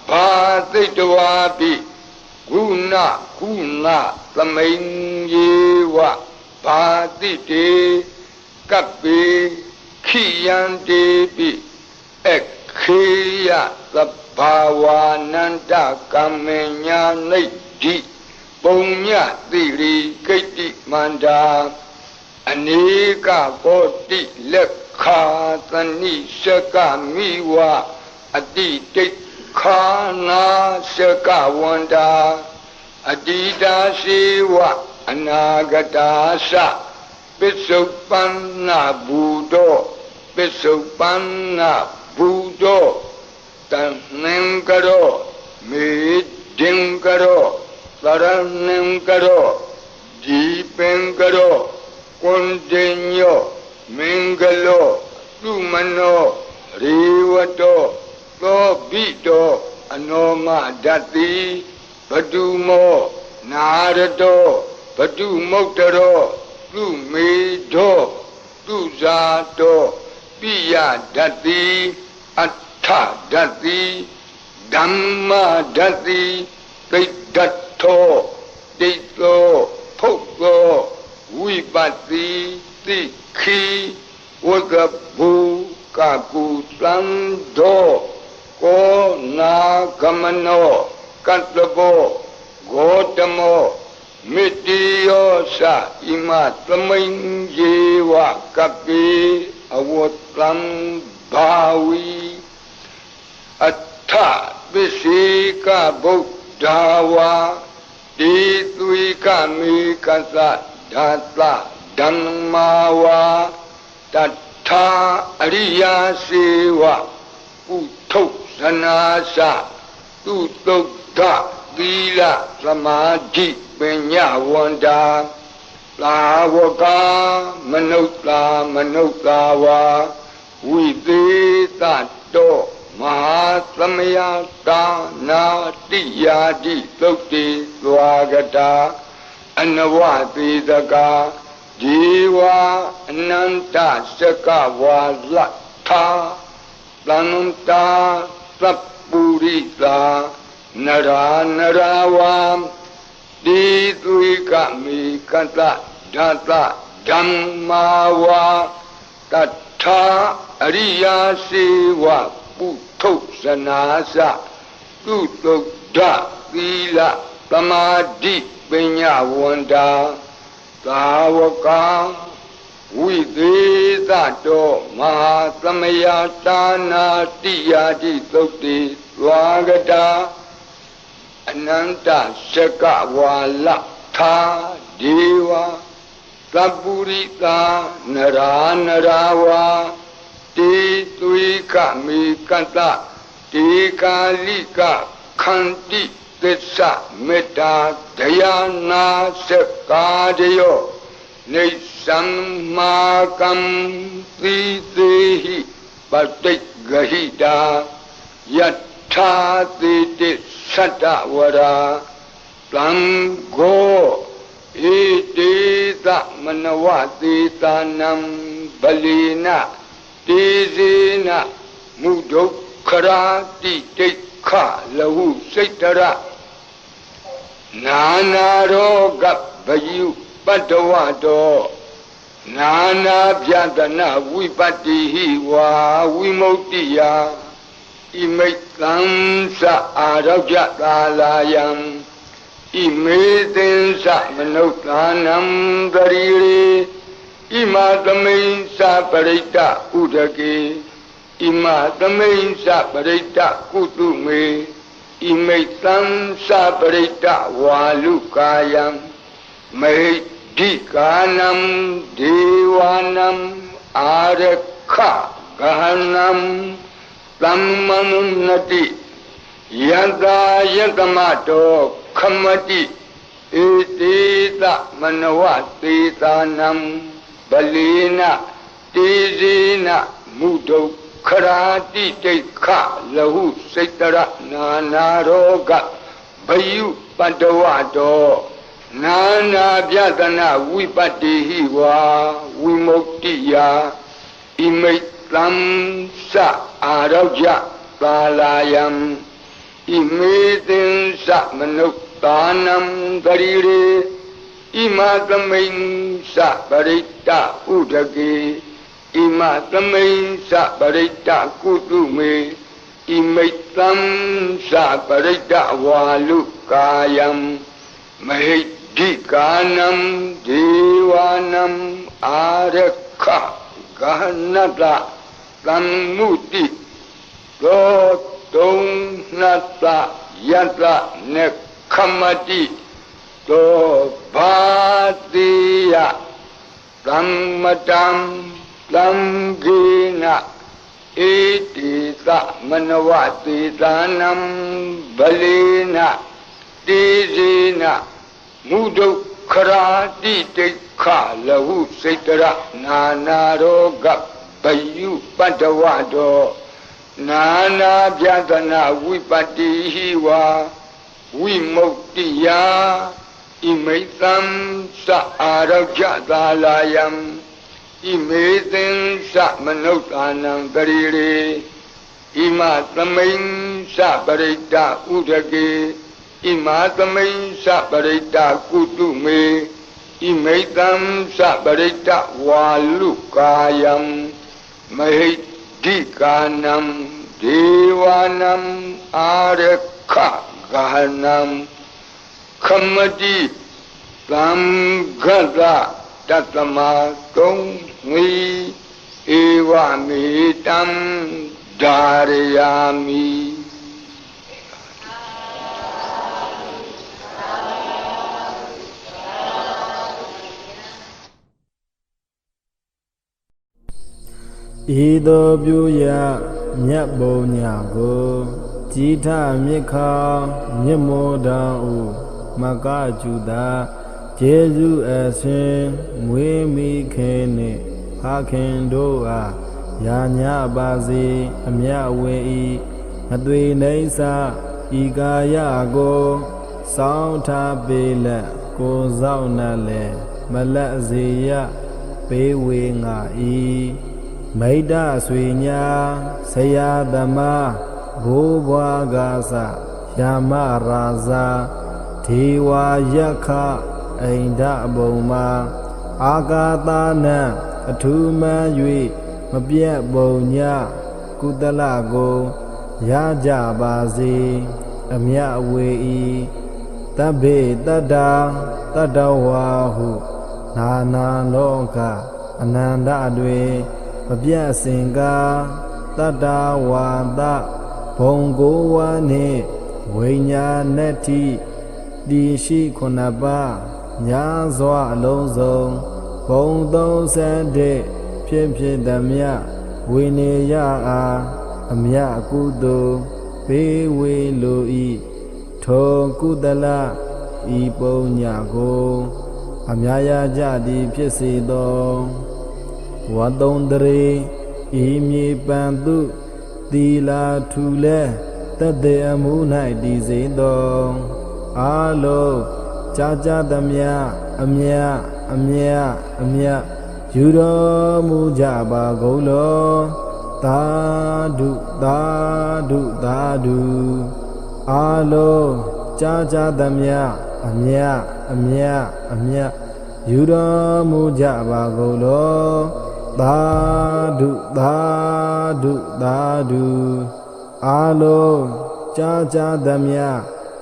ဘာသိတဝါပိဂုဏကုဏသမိန်ယေဝဘာတိတေကပ္ပေခိယံတေပိခေယသဗ္ဗဝါနန္တကမ္မညာနိဒိပုံညတိရိကိတ္တိမန္တာအနေကကောတိလက်ခာသနိရှကမိဝအတိတိခာနာရှကဝန္တာအတိတာရှိဝအနာဂတာသပစ္စုပန္နဘူတောပစ္စုပန္နဘူတောတံနံကရောမေဒင်ကရောသရဏံကရောဒီပင်ကရောကွန်တင်ညောမင်္ဂလောသုမနောရေဝတောသောဘိတောအနောမဒတ္တိဘတုမောနာရတောဘတုမုတ်တရောသူမေတောသူဇာတောပိယဒတ္တိအထဒတ္တိဓမ္မဒတ္တိသိတ္တထောတိတ္တောဖုတ်သောဝိပတ္တိတိခိဝကဘူကကုသံသောကောနာကမနောကတ္တဘောဂေါတမောမေတ္တိယောသဣမသမိန်ယေဝကပိအဝတ္တံဘာဝီအထပစ္စေကဗုဒ္ဓဝါတိသွေကမေကသဓာတဓမ္မာဝါတထာအရိယာစေဝပုထုဇနာသသူတုဒ္ဓသီလသမာဓိပညာဝန္တာသာဝကမနုဿာမနုဿာဝါဝိသေသတောမဟာသမယတာနာတိယာတိသုတ်တိသွားကတာအနဝသေတကာဒီဝအနန္တစကဝါလထာသန္တာသပ္ပုရိသာနရာနရာဝံတိသွေကမေကတဓာတဓမ္မာဝါတထာအရိယာစေဝပုထုဇနာသသူတုဒ္ဓသီလသမာဓိပညာဝန္တာသာဝကဝိသေသတောမဟာသမယတာနာတိယာတိသုတ်တိသွားကတာအနန္တစကဝါလထာဒေဝသပ္ပုရိသာနရာနရာဝါတေသွေကမေကတတေကာလိကခန္တိသစ္စာမေတ္တာဒယာနာစကာတယောနေသမ္မာကံသီသေဟိပတိဂဟိတာယထာတိတိသတ္တဝရာတံဃောဣတိသမနဝတိတာနံဗလိနတေဇေနမုဒုက္ခရာတိတိခလဟုစိတ်တရနာနာရောဂဗယုပတ္တဝတော နာနာပြတနာဝိပတ္တိဟိဝါဝိမု ക്തി ယဣမိတ်သံသအာရောဂ္ယသာလာယံဣမေသင်္စမနုဿာနံဂရိရေဣမသမိန်္စပရိတ္တဥဒကေဣမသမိန်္စပရိတ္တကုတုမေဣမိတ်သံသပရိတ္တဝါလုကာယံမေဒိကာနံဒေဝနံအာရခဂဟနံသမ္မနုနတိယတယတမတောခမတိဧတေတမနဝသေသာနံဗလေနတေဇေနမုဒုခရာတိတိခလဟုစိတရနာနာရောဂဘယုပတ္တဝတောနာနာပြတနာဝိပတ္တိဟိဝါဝိမု ക്തി ယဣမိတ်သံသအာရောဂ္ယသာလာယံဣမေသင်္စမနုဿာနံဂရိရေဣမသမိန်္စပရိတ္တဥဒကေဣမသမိန်္စပရိတ္တကုတုမေဣမိတ်သံသပရိတ္တဝါလုကာယံမဟိဒိကာနံဒေဝနံအာရခဂဟနတသမ္မုတိသောတုံနတယတနေခမတိသောဘာတိယသမ္မတံသံဃေနဣတိသမနဝတိသာနံဗလေနတေဇေနမုဒုခရာတိတိခလဟုစိတရနာနာရောဂဘယုပတ္တဝတောနာနာပြတနာဝိပတ္တိဟိဝါဝိမု ക്തി ယဣမိတ်သံသအာရောဂ္ယသာလာယံဣမေသင်္စမနုဿာနံဂရိရေဣမသမိန်္စပရိတ္တဥဒကေဣမသမိန်္စပရိတ္တကုတုမေဣမိတ်သံသပရိတ္တဝါလုကာယံမဟိဒိကာနံဒေဝနံအာရခဂဟနံခမတိသံဃတတတမတုံငွေဧဝမေတံဒါရယာမိဤသို့ပြုရမြတ်ဘုံညာကိုကြည်ထမြစ်ခါမြတ်မောတံဥမကကျူတာကျေးဇူးအရှင်မွေးမိခင်နှင့်ဖခင်တို့အားယာညပါစေအမြတ်ဝေဤမသွေနိစ္စဤကာယကိုစောင်းထားပေလက်ကိုစောင့်နှလဲမလက်စေရပေးဝေငါဤမိတ္တဆွေညာဆရာသမားဘိုးဘွားကားစယာမရာဇာဒေဝယခအိန္ဒဘုံမှာအာကာသနံအထူးမှန်၍မပြတ်ဘုံညကုသလကိုရကြပါစေအမြတ်ဝေဤတဗ္ဗေတတ္တာတတ္တဝါဟုနာနာလောကအနန္တတွေမပြတ်စင်ကားတတ္တဝါဒဘုံကိုဝါနှင့်ဝိညာဏတိဒီရှိခုနှစ်ပါးညာစွာအလုံးစုံဘုံ31ဖြစ်ဖြစ်သမျှဝိနေယအားအမြတ်ကုသိုလ်ပေးဝေလိုဤထိုကုသလဤပုံညာကိုအမြတ်ရကြသည်ဖြစ်စေသောဝတ္တုံတရေဤမြေပန်သူသီလာထူလဲတတေအမှု၌တည်စေသောအာလုံးကြာကြာသမျှအမြတ်အမြတ်အမြတ်ယူတော်မူကြပါကုန်လောသာဓုသာဓုသာဓုအာလုံးကြာကြာသမျှအမြတ်အမြတ်အမြတ် ယူတော်မူကြပါကုန်လောသာဓုသာဓုသာဓုအာလုံးကြားကြားသမျှ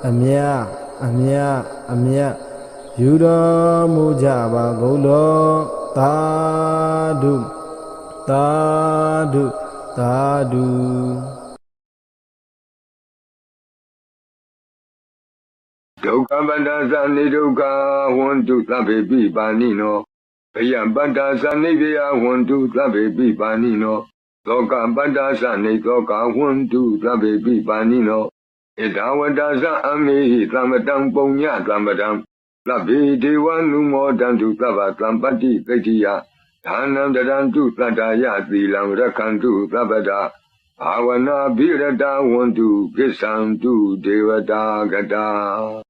အမြအမြအမြယူတော်မူကြပါကုန်လောသာဓုသာဓုသာဓုဒုက္ခပတ္တသနိဒုက္ခဝန္တုသဗ္ဗေပိပါဏိနောဘယပတ္တသနိဗ္ဗယဝန္တုသဗ္ဗေပိပါဏိနောသောကပတ္တသနိသောကဝန္တုသဗ္ဗေပိပါဏိနောဣဒဝတ္တသအမေဟိသမတံပုညသမ္ပတံသဗ္ဗေဒေဝနုမောတံတုသဗ္ဗသံပတ္တိသိတ္တိယဒါနံတရံတုသတ္တယသီလံရခန္တုသဗ္ဗတဘာဝနာဘိရတဝန္တုကိစ္ဆံတုဒေဝတာဂတာ